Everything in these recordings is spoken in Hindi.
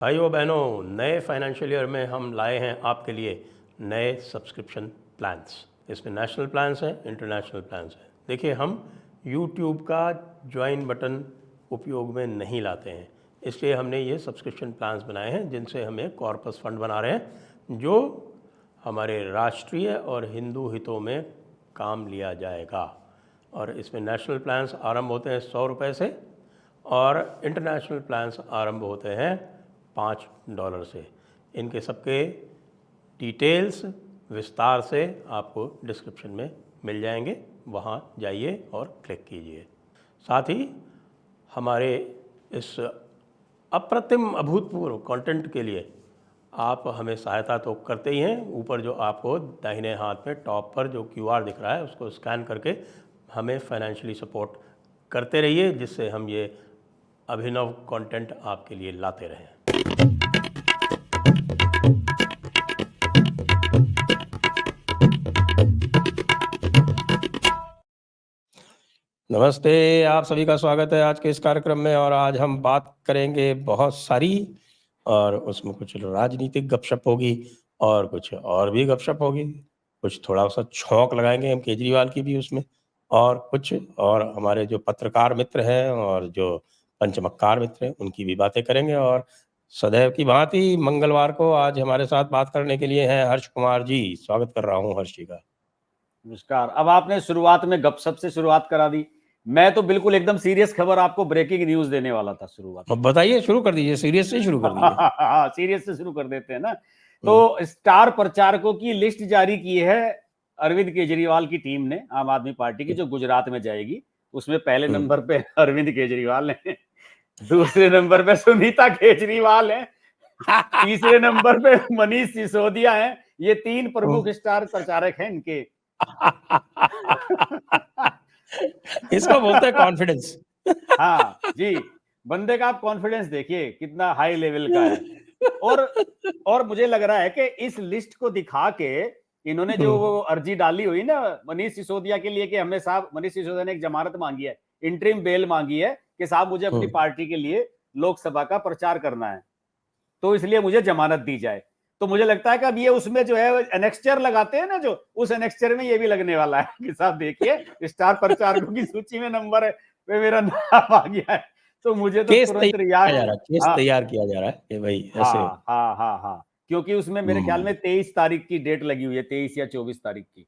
भाइयों बहनों, नए फाइनेंशियल ईयर में हम लाए हैं आपके लिए नए सब्सक्रिप्शन प्लान्स। इसमें नेशनल प्लान्स हैं, इंटरनेशनल प्लान्स हैं। देखिए, हम YouTube का ज्वाइन बटन उपयोग में नहीं लाते हैं, इसलिए हमने ये सब्सक्रिप्शन प्लान्स बनाए हैं जिनसे हम एक कॉर्पस फंड बना रहे हैं जो हमारे राष्ट्रीय और हिंदू हितों में काम लिया जाएगा। और इसमें नेशनल प्लान्स आरंभ होते हैं $100 से और इंटरनेशनल प्लान्स आरंभ होते हैं $5 से। इनके सबके डिटेल्स विस्तार से आपको डिस्क्रिप्शन में मिल जाएंगे, वहाँ जाइए और क्लिक कीजिए। साथ ही हमारे इस अप्रतिम अभूतपूर्व कंटेंट के लिए आप हमें सहायता तो करते ही हैं। ऊपर जो आपको दाहिने हाथ में टॉप पर जो QR दिख रहा है उसको स्कैन करके हमें फाइनेंशियली सपोर्ट करते रहिए, जिससे हम ये अभिनव कंटेंट आपके लिए लाते रहें। नमस्ते, आप सभी का स्वागत है आज के इस कार्यक्रम में। और आज हम बात करेंगे बहुत सारी, और उसमें कुछ राजनीतिक गपशप होगी और कुछ और भी गपशप होगी, कुछ थोड़ा सा छौंक लगाएंगे हम केजरीवाल की भी उसमें, और कुछ और हमारे जो पत्रकार मित्र हैं और जो पंचमक्कार मित्र हैं उनकी भी बातें करेंगे। और सदैव की भांति मंगलवार को आज हमारे साथ बात करने के लिए हैं हर्ष कुमार जी। स्वागत कर रहा हूँ हर्ष जी का। नमस्कार। अब आपने शुरुआत में गपशप से शुरुआत करा दी, मैं तो बिल्कुल एकदम सीरियस खबर, आपको ब्रेकिंग न्यूज देने वाला था शुरुआत। अब बताइए, शुरू कर दीजिए, सीरियस से शुरू कर दीजिए। हाँ, सीरियस से शुरू कर देते हैं ना। तो स्टार प्रचारकों की लिस्ट जारी की है अरविंद केजरीवाल की टीम ने, आम आदमी पार्टी की, जो गुजरात में जाएगी। उसमें पहले नंबर पे अरविंद केजरीवाल है, दूसरे नंबर पे सुनीता केजरीवाल है, तीसरे नंबर पे मनीष सिसोदिया है। ये 3 प्रमुख स्टार प्रचारक हैं इनके। इसको बोलते हैं कॉन्फिडेंस। हाँ जी, बंदे का आप कॉन्फिडेंस देखिए कितना हाई लेवल का है। और मुझे लग रहा है कि इस लिस्ट को दिखा के इन्होंने जो वो अर्जी डाली हुई ना मनीष सिसोदिया के लिए, कि हमें साहब, मनीष सिसोदिया ने एक जमानत मांगी है, इंटरिम बेल मांगी है कि साहब मुझे अपनी पार्टी के लिए लोकसभा का प्रचार करना है, तो इसलिए मुझे जमानत दी जाए। तो मुझे लगता है कि अब ये उसमें जो है एनेक्स्चर लगाते हैं ना, जो उस एनेक्स्चर में ये भी लगने वाला है कि साहब देखिए स्टार प्रचारकों की सूची में नंबर है पे मेरा नाम आ गया है। तो मुझे तो तुरंत केस तैयार किया जा रहा है कि भाई ऐसे। हाँ, क्योंकि उसमें मेरे ख्याल में 23 तारीख की डेट लगी हुई है, 23 या 24 तारीख की।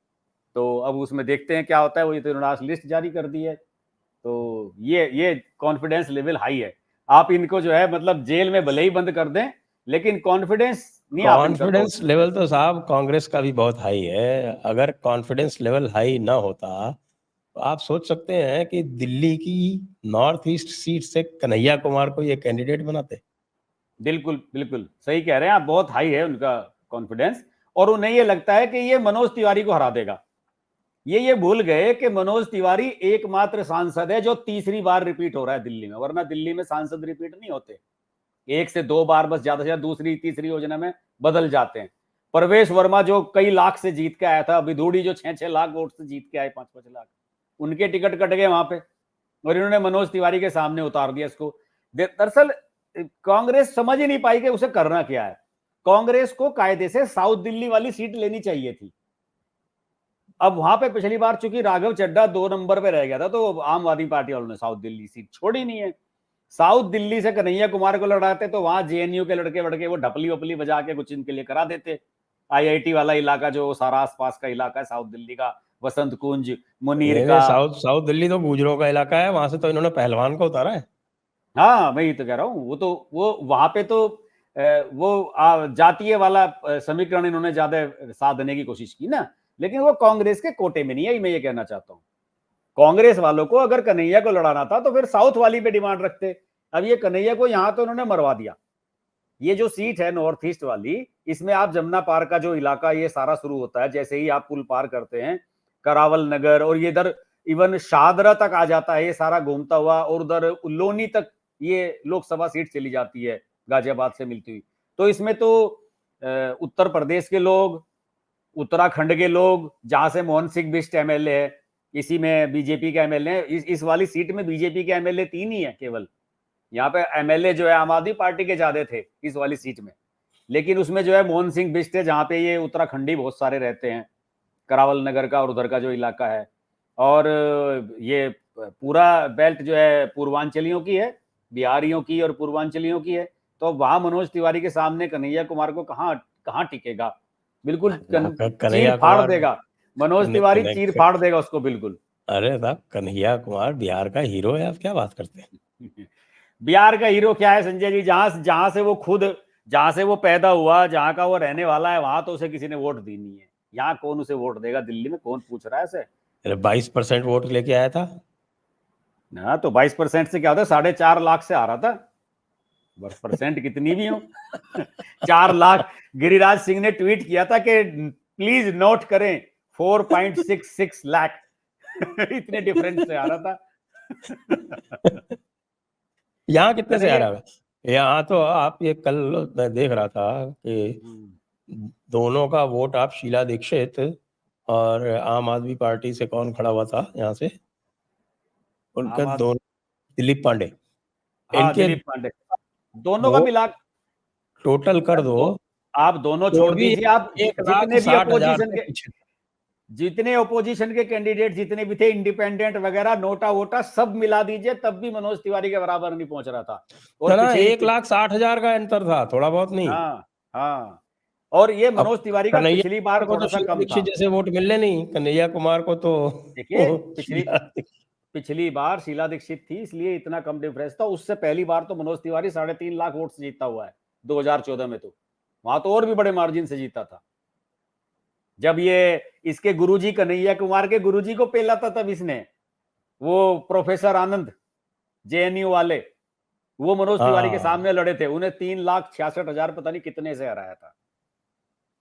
तो अब उसमें देखते हैं क्या होता है। वो ये तो इन्होंने लिस्ट जारी कर दी है, तो ये कॉन्फिडेंस लेवल हाई है। आप इनको जो है मतलब जेल में भले ही बंद कर दें, लेकिन कॉन्फिडेंस नहीं। कॉन्फिडेंस लेवल तो साहब कांग्रेस का भी बहुत हाई है। अगर कॉन्फिडेंस लेवल हाई ना होता तो आप सोच सकते हैं कि दिल्ली की नॉर्थ ईस्ट सीट से कन्हैया कुमार को ये कैंडिडेट बनाते। बिल्कुल बिल्कुल सही कह रहे हैं आप, बहुत हाई है उनका कॉन्फिडेंस। और उन्हें ये लगता है कि ये मनोज तिवारी को हरा देगा। ये भूल गए कि मनोज तिवारी एकमात्र सांसद है जो तीसरी बार रिपीट हो रहा है दिल्ली में, वरना दिल्ली में सांसद रिपीट नहीं होते। 1 से 2 बार बस, ज्यादा से ज्यादा दूसरी तीसरी योजना में बदल जाते हैं। प्रवेश वर्मा जो कई लाख से जीत के आया था, विधूड़ी जो 6-6 लाख वोट से जीत के आए, 5-5 लाख, उनके टिकट कट गए वहां पे, और इन्होंने मनोज तिवारी के सामने उतार दिया इसको। दरअसल कांग्रेस समझ ही नहीं पाई कि उसे करना क्या है। कांग्रेस को कायदे से साउथ दिल्ली वाली सीट लेनी चाहिए थी। अब वहां पे पिछली बार चूंकि राघव चड्ढा 2 नंबर पे रह गया था, तो आम आदमी पार्टी वालों ने साउथ दिल्ली सीट छोड़ी नहीं है। साउथ दिल्ली से कन्हैया कुमार को लड़ाते तो वहां JNU के लड़के वड़के वो ढपली वपली बजा के कुछ इनके लिए करा देते। IIT वाला इलाका जो सारा आसपास का इलाका है साउथ दिल्ली का, वसंत कुंज, मुनीर का। साउथ दिल्ली तो गुजरों का इलाका है, वहां से तो इन्होंने पहलवान को उतारा है। हाँ, मैं ये तो कह रहा हूँ, वो वहां पे तो वो जातीय वाला समीकरण इन्होंने ज्यादा साथ देने की कोशिश की ना, लेकिन वो कांग्रेस के कोटे में नहीं है। मैं ये कहना चाहता हूँ, कांग्रेस वालों को अगर कन्हैया को लड़ाना था तो फिर साउथ वाली पे डिमांड रखते। अब ये कन्हैया को यहां तो उन्होंने मरवा दिया। ये जो सीट है नॉर्थ ईस्ट वाली, इसमें आप जमुना पार का जो इलाका ये सारा शुरू होता है, जैसे ही आप पुल पार करते हैं, करावल नगर और ये इधर इवन शाहदरा तक आ जाता है, ये सारा घूमता हुआ, और उधर लोनी तक ये लोकसभा सीट चली जाती है गाजियाबाद से मिलती हुई। तो इसमें तो उत्तर प्रदेश के लोग, उत्तराखंड के लोग, जहां से मोहन सिंह बिष्ट MLA है, इसी में बीजेपी का MLA है। इस वाली सीट में बीजेपी के MLA 3 ही है केवल, यहाँ पे एमएलए जो है आम आदमी पार्टी के ज्यादा थे इस वाली सीट में, लेकिन उसमें जो है मोहन सिंह बिष्ट है, जहाँ पे ये उत्तराखंडी बहुत सारे रहते हैं, करावल नगर का और उधर का जो इलाका है, और ये पूरा बेल्ट जो है पूर्वांचलियों की है, बिहारियों की और पूर्वांचलियों की है। तो वहां मनोज तिवारी के सामने कन्हैया कुमार को कहाँ कहाँ टिकेगा, बिल्कुल चीर कन्हैया फाड़ कुमार देगा मनोज तिवारी, चीर फाड़ देगा उसको बिल्कुल। अरे साहब, कन्हैया कुमार बिहार का हीरो है, आप क्या बात करते हैं? बिहार का हीरो क्या है संजय जी, जहां से वो खुद, जहां से वो पैदा हुआ, जहां का वो रहने वाला है, वहां तो उसे किसी ने वोट दी नहीं है। यहाँ कौन उसे वोट देगा, दिल्ली में कौन पूछ रहा है उसे? अरे 22% वोट लेके आया था ना, तो 22% से क्या होता है, 4.5 लाख से आ रहा था, बस परसेंट कितनी भी हो 4 लाख। गिरिराज सिंह ने ट्वीट किया था कि प्लीज नोट करें 4.66 लाख इतने डिफरेंस से आ रहा था। यहाँ कितने से आ रहा है? यहाँ तो आप ये कल मैं देख रहा था कि दोनों का वोट, आप शीला दीक्षित और आम आदमी पार्टी से कौन खड़ा हुआ था यहाँ से, उनका दोनों, दिलीप पांडे, हाँ, इनके दिलीप पांडे, दोनों का मिला टोटल कर दो, आप दोनों तो छोड़ भी दीजिए, आप जितने भी 1,60,000 अपोजिशन के, पीछे। जितने ओपोजिशन के कैंडिडेट जितने भी थे, इंडिपेंडेंट वगैरह, नोटा वोटा सब मिला दीजिए, तब भी मनोज तिवारी के बराबर नहीं पहुंच रहा था। और ना 1,60,000 का अंतर था, थोड़ा बहुत नहीं। हाँ हाँ, और ये मनोज तिवारी का कन्हैया पिछली बार को थोड़ा तो सा शीला कम दीक्षित था। जैसे वोट मिलने नहीं, कन्हैया कुमार को तो देखिए पिछली बार शीला दीक्षित थी, इसलिए इतना कम डिफरेंस था। उससे पहली बार तो मनोज तिवारी 3.5 लाख वोट से जीता हुआ है 2014 में, तो वहां तो और भी बड़े मार्जिन से जीता था। जब ये इसके गुरुजी कन्हैया कुमार के गुरुजी को पेला था, तब इसने, वो प्रोफेसर आनंद जेएनयू वाले, वो मनोज तिवारी के सामने लड़े थे, उन्हें 3,66,000 पता नहीं कितने से हराया था।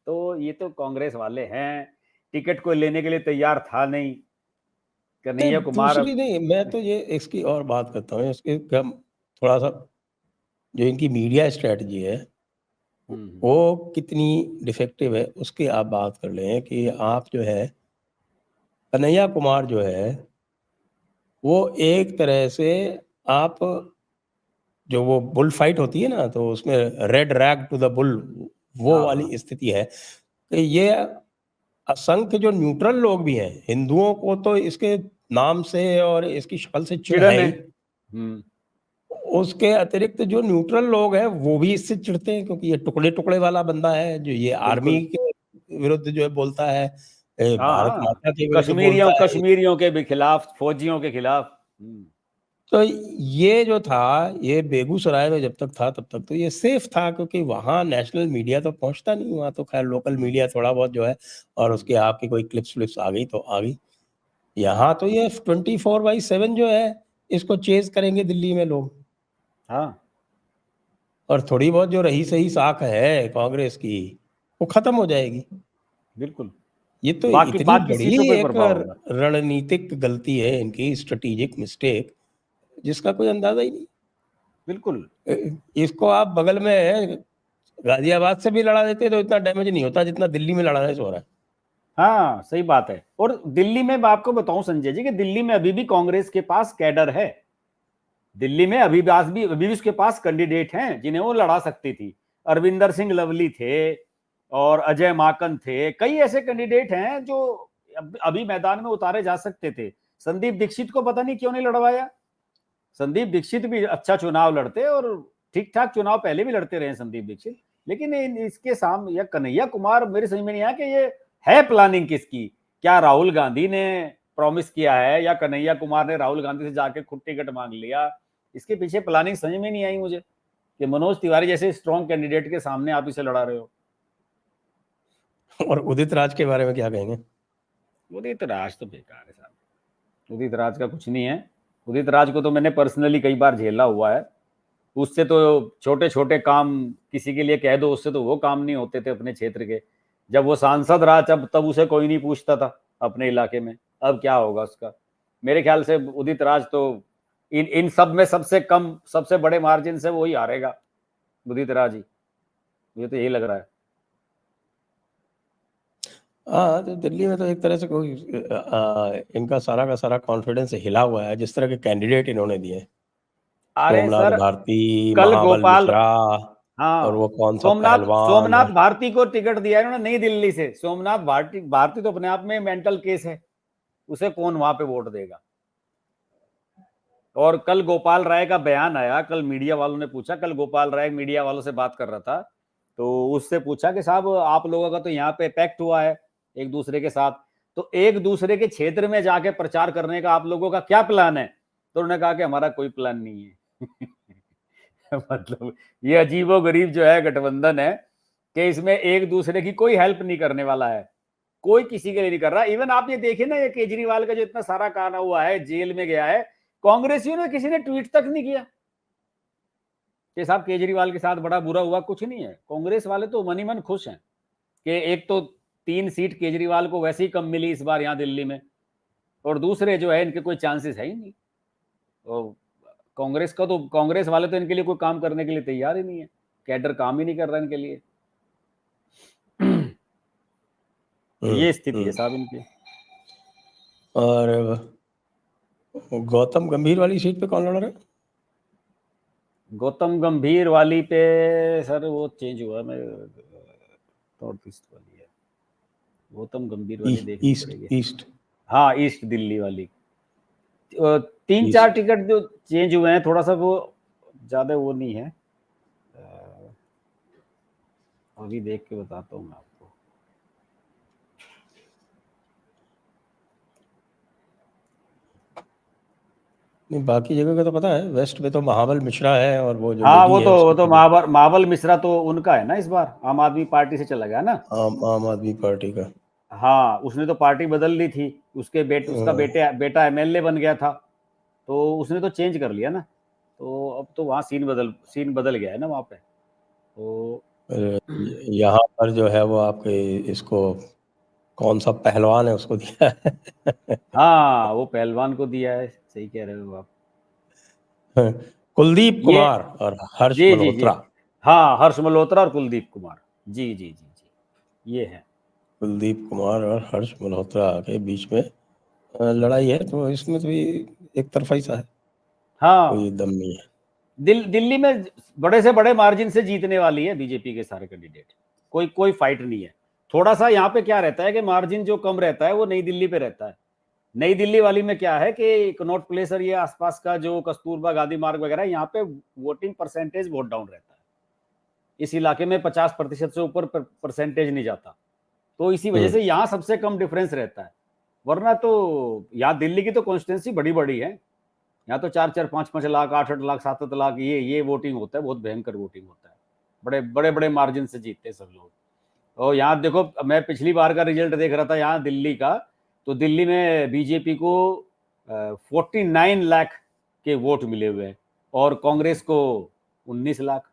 तो ये तो कांग्रेस वाले हैं, टिकट को लेने के लिए तैयार था नहीं कन्हैया कुमार। दूसरी नहीं, मैं तो ये इसकी और बात करता हूँ, इसके कम थोड़ा सा जो इनकी मीडिया स्ट्रेटजी है वो कितनी डिफेक्टिव है, उसकी आप बात कर लें कि आप जो है कन्हैया कुमार जो है वो एक तरह से, आप जो वो बुल फाइट होती है ना, तो उसमें red rag to the bull, वो वाली स्थिति है कि ये असंख्य जो न्यूट्रल लोग भी हैं, हिंदुओं को तो इसके नाम से और इसकी शक्ल से चिढ़ है ही, उसके अतिरिक्त जो न्यूट्रल लोग हैं वो भी इससे चिढ़ते हैं, क्योंकि ये टुकड़े टुकड़े वाला बंदा है, जो ये आर्मी के विरुद्ध जो है बोलता है, भारत माता के विरुद्ध बोलता है, कश्मीरियों के भी खिलाफ, फौजियों के खिलाफ। तो ये जो था, ये बेगूसराय में जब तक था तब तक तो ये सेफ था, क्योंकि वहाँ नेशनल मीडिया तो पहुंचता नहीं, वहाँ तो खैर लोकल मीडिया थोड़ा बहुत जो है, और उसके आपकी कोई क्लिप्स व्लिप्स आ गई तो आ गई। यहाँ तो ये 24/7 जो है इसको चेज करेंगे दिल्ली में लोग। हाँ, और थोड़ी बहुत जो रही सही साख है कांग्रेस की वो खत्म हो जाएगी। बिल्कुल, ये तो इतनी बड़ी एक रणनीतिक गलती है इनकी, स्ट्रेटेजिक मिस्टेक, जिसका कोई अंदाजा ही नहीं। बिल्कुल, इसको आप बगल में गाजियाबाद से भी लड़ा देते तो इतना डैमेज नहीं होता जितना दिल्ली में लड़ाने से हो रहा है। हाँ, सही बात है। और दिल्ली में मैं आपको बताऊं संजय जी कि दिल्ली में अभी भी कांग्रेस के पास कैडर है, दिल्ली में अभी भी उसके पास कैंडिडेट हैं जिन्हें वो लड़ा सकती थी। अरविंदर सिंह लवली थे और अजय माकन थे, कई ऐसे कैंडिडेट हैं जो अभी मैदान में उतारे जा सकते थे। संदीप दीक्षित को पता नहीं क्यों नहीं लड़वाया। संदीप दीक्षित भी अच्छा चुनाव लड़ते और ठीक ठाक चुनाव पहले भी लड़ते रहे संदीप दीक्षित, लेकिन इसके सामने या कन्हैया कुमार, मेरे समझ में नहीं आया कि ये है प्लानिंग किसकी। क्या राहुल गांधी ने प्रॉमिस किया है या कन्हैया कुमार ने राहुल गांधी से जाके खुद टिकट मांग लिया? इसके पीछे प्लानिंग समझ में नहीं आई मुझे कि मनोज तिवारी जैसे स्ट्रॉन्ग कैंडिडेट के सामने आप इसे लड़ा रहे हो। और उदित राज के बारे में क्या कहेंगे? उदित राज तो बेकार है साहब, उदित राज का कुछ नहीं है। उदित राज को तो मैंने पर्सनली कई बार झेला हुआ है, उससे तो छोटे छोटे काम किसी के लिए कह दो, उससे तो वो काम नहीं होते थे अपने क्षेत्र के। जब वो सांसद रहा तब उसे कोई नहीं पूछता था अपने इलाके में, अब क्या होगा उसका? मेरे ख्याल से उदित राज तो इन सब में सबसे कम, सबसे बड़े मार्जिन से वो ही हारेगा, उदित राज ही, मुझे तो यही लग रहा है। हाँ, तो दिल्ली में तो एक तरह से कोई इनका सारा का सारा कॉन्फिडेंस हिला हुआ है, जिस तरह के कैंडिडेट इन्होंने दिए। अरे सोमनाथ सर, भारती, कल महाबल गोपाल, मिश्रा और हाँ, वो कौन सा सोमनाथ पहलवान सोमनाथ और भारती को टिकट दिया है इन्होंने नई दिल्ली से। सोमनाथ भारती भारती तो अपने आप में मेंटल केस है, उसे कौन वहां पे वोट देगा। और कल गोपाल राय का बयान आया, कल मीडिया वालों ने पूछा, कल गोपाल राय मीडिया वालों से बात कर रहा था, तो उससे पूछा कि साहब आप लोगों का तो यहाँ पे पैक्ट हुआ है एक दूसरे के साथ, तो एक दूसरे के क्षेत्र में जाके प्रचार करने का आप लोगों का क्या प्लान है? तो उन्होंने कहा कि हमारा कोई प्लान नहीं है। मतलब ये अजीबोगरीब जो है गठबंधन है कि इसमें एक दूसरे की कोई हेल्प नहीं करने वाला है, कोई किसी के लिए नहीं कर रहा। इवन आप ये देखिए ना, ये केजरीवाल का जो इतना सारा काना हुआ है, जेल में गया है, कांग्रेसियों ने किसी ने ट्वीट तक नहीं किया कि साहब केजरीवाल के साथ बड़ा बुरा हुआ। कुछ नहीं है, कांग्रेस वाले तो मन ही मन खुश हैं कि एक तो 3 सीट केजरीवाल को वैसे ही कम मिली इस बार यहाँ दिल्ली में, और दूसरे जो है इनके कोई चांसेस है ही नहीं। और कांग्रेस का तो, कांग्रेस वाले तो इनके लिए कोई काम करने के लिए तैयार ही नहीं है, कैडर काम ही नहीं कर रहा इनके लिए। ये स्थिति है साहब इनकी। और गौतम गंभीर वाली सीट पे कौन लड़ रहा है? गौतम गंभीर वाली पे सर वो चेंज हुआ, मैं नॉर्थ ईस्ट वाली है, गौतम गंभीर वाली देखनी ईस्ट पड़ेगी। ईस्ट हाँ, ईस्ट दिल्ली वाली। 3-4 ईस्ट टिकट जो चेंज हुए हैं, थोड़ा सा वो ज्यादा वो नहीं है, अभी देख के बताता हूँ मैं आपको। नहीं, बाकी जगह का तो पता है, वेस्ट में तो महाबल मिश्रा है और वो जो हाँ, लेडी है वो उसका तो तो महाबल मिश्रा तो उनका है ना, इस बार आम आदमी पार्टी से चला गया ना। आम आदमी पार्टी का। हाँ, उसने तो पार्टी बदल ली थी, उसका बेटा एमएलए बन गया था, तो उसने तो चेंज कर लिया ना, तो अब तो वहाँ सीन बदल गया है ना वहाँ पे। तो यहाँ पर जो है वो आपके इसको कौन सा पहलवान है उसको दिया है। हाँ, वो पहलवान को दिया है, सही कह रहे हो आप। कुलदीप ये कुमार और हर्ष जी जी जी, मल्होत्रा। हाँ, हर्ष मल्होत्रा और कुलदीप कुमार, जी जी जी जी, ये है। कुलदीप कुमार और हर्ष मल्होत्रा के बीच में लड़ाई है, तो इसमें तो भी एक तरफा ही सा है, हाँ, कोई दम नहीं है। दिल्ली में बड़े से बड़े मार्जिन से जीतने वाली है बीजेपी के सारे कैंडिडेट, कोई कोई फाइट नहीं है। थोड़ा सा यहाँ पे क्या रहता है कि मार्जिन जो कम रहता है वो नई दिल्ली पे रहता है। नई दिल्ली वाली में क्या है कि कनॉट प्लेस और ये आसपास का जो कस्तूरबा गांधी मार्ग वगैरह, यहाँ पे वोटिंग परसेंटेज बहुत डाउन रहता है। इस इलाके में 50% से ऊपर परसेंटेज नहीं जाता, तो इसी वजह से यहाँ सबसे कम डिफरेंस रहता है। वरना तो यहाँ दिल्ली की तो कॉन्स्टिट्यूंसी बड़ी बड़ी है, यहाँ तो 4-4, 5-5 लाख, 8-8 लाख, 7-7 लाख ये वोटिंग होता है, बहुत भयंकर वोटिंग होता है, बड़े बड़े बड़े मार्जिन से जीतते हैं सब लोग। और यहाँ देखो, मैं पिछली बार का रिजल्ट देख रहा था यहाँ दिल्ली का, तो दिल्ली में बीजेपी को 49 लाख के वोट मिले हुए हैं और कांग्रेस को 19 लाख,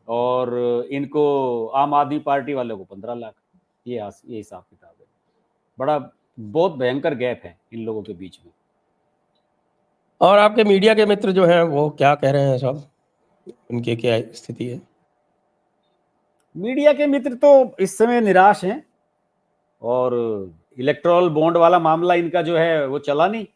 और इनको आम आदमी पार्टी वाले को 15 लाख। ये हिसाब किताब है, बड़ा बहुत भयंकर गैप है इन लोगों के बीच में। और आपके मीडिया के मित्र जो हैं वो क्या कह रहे हैं साहब, उनकी क्या स्थिति है? मीडिया के मित्र तो इस समय निराश हैं, और इलेक्टोरल बॉन्ड वाला मामला इनका जो है वो चला नहीं।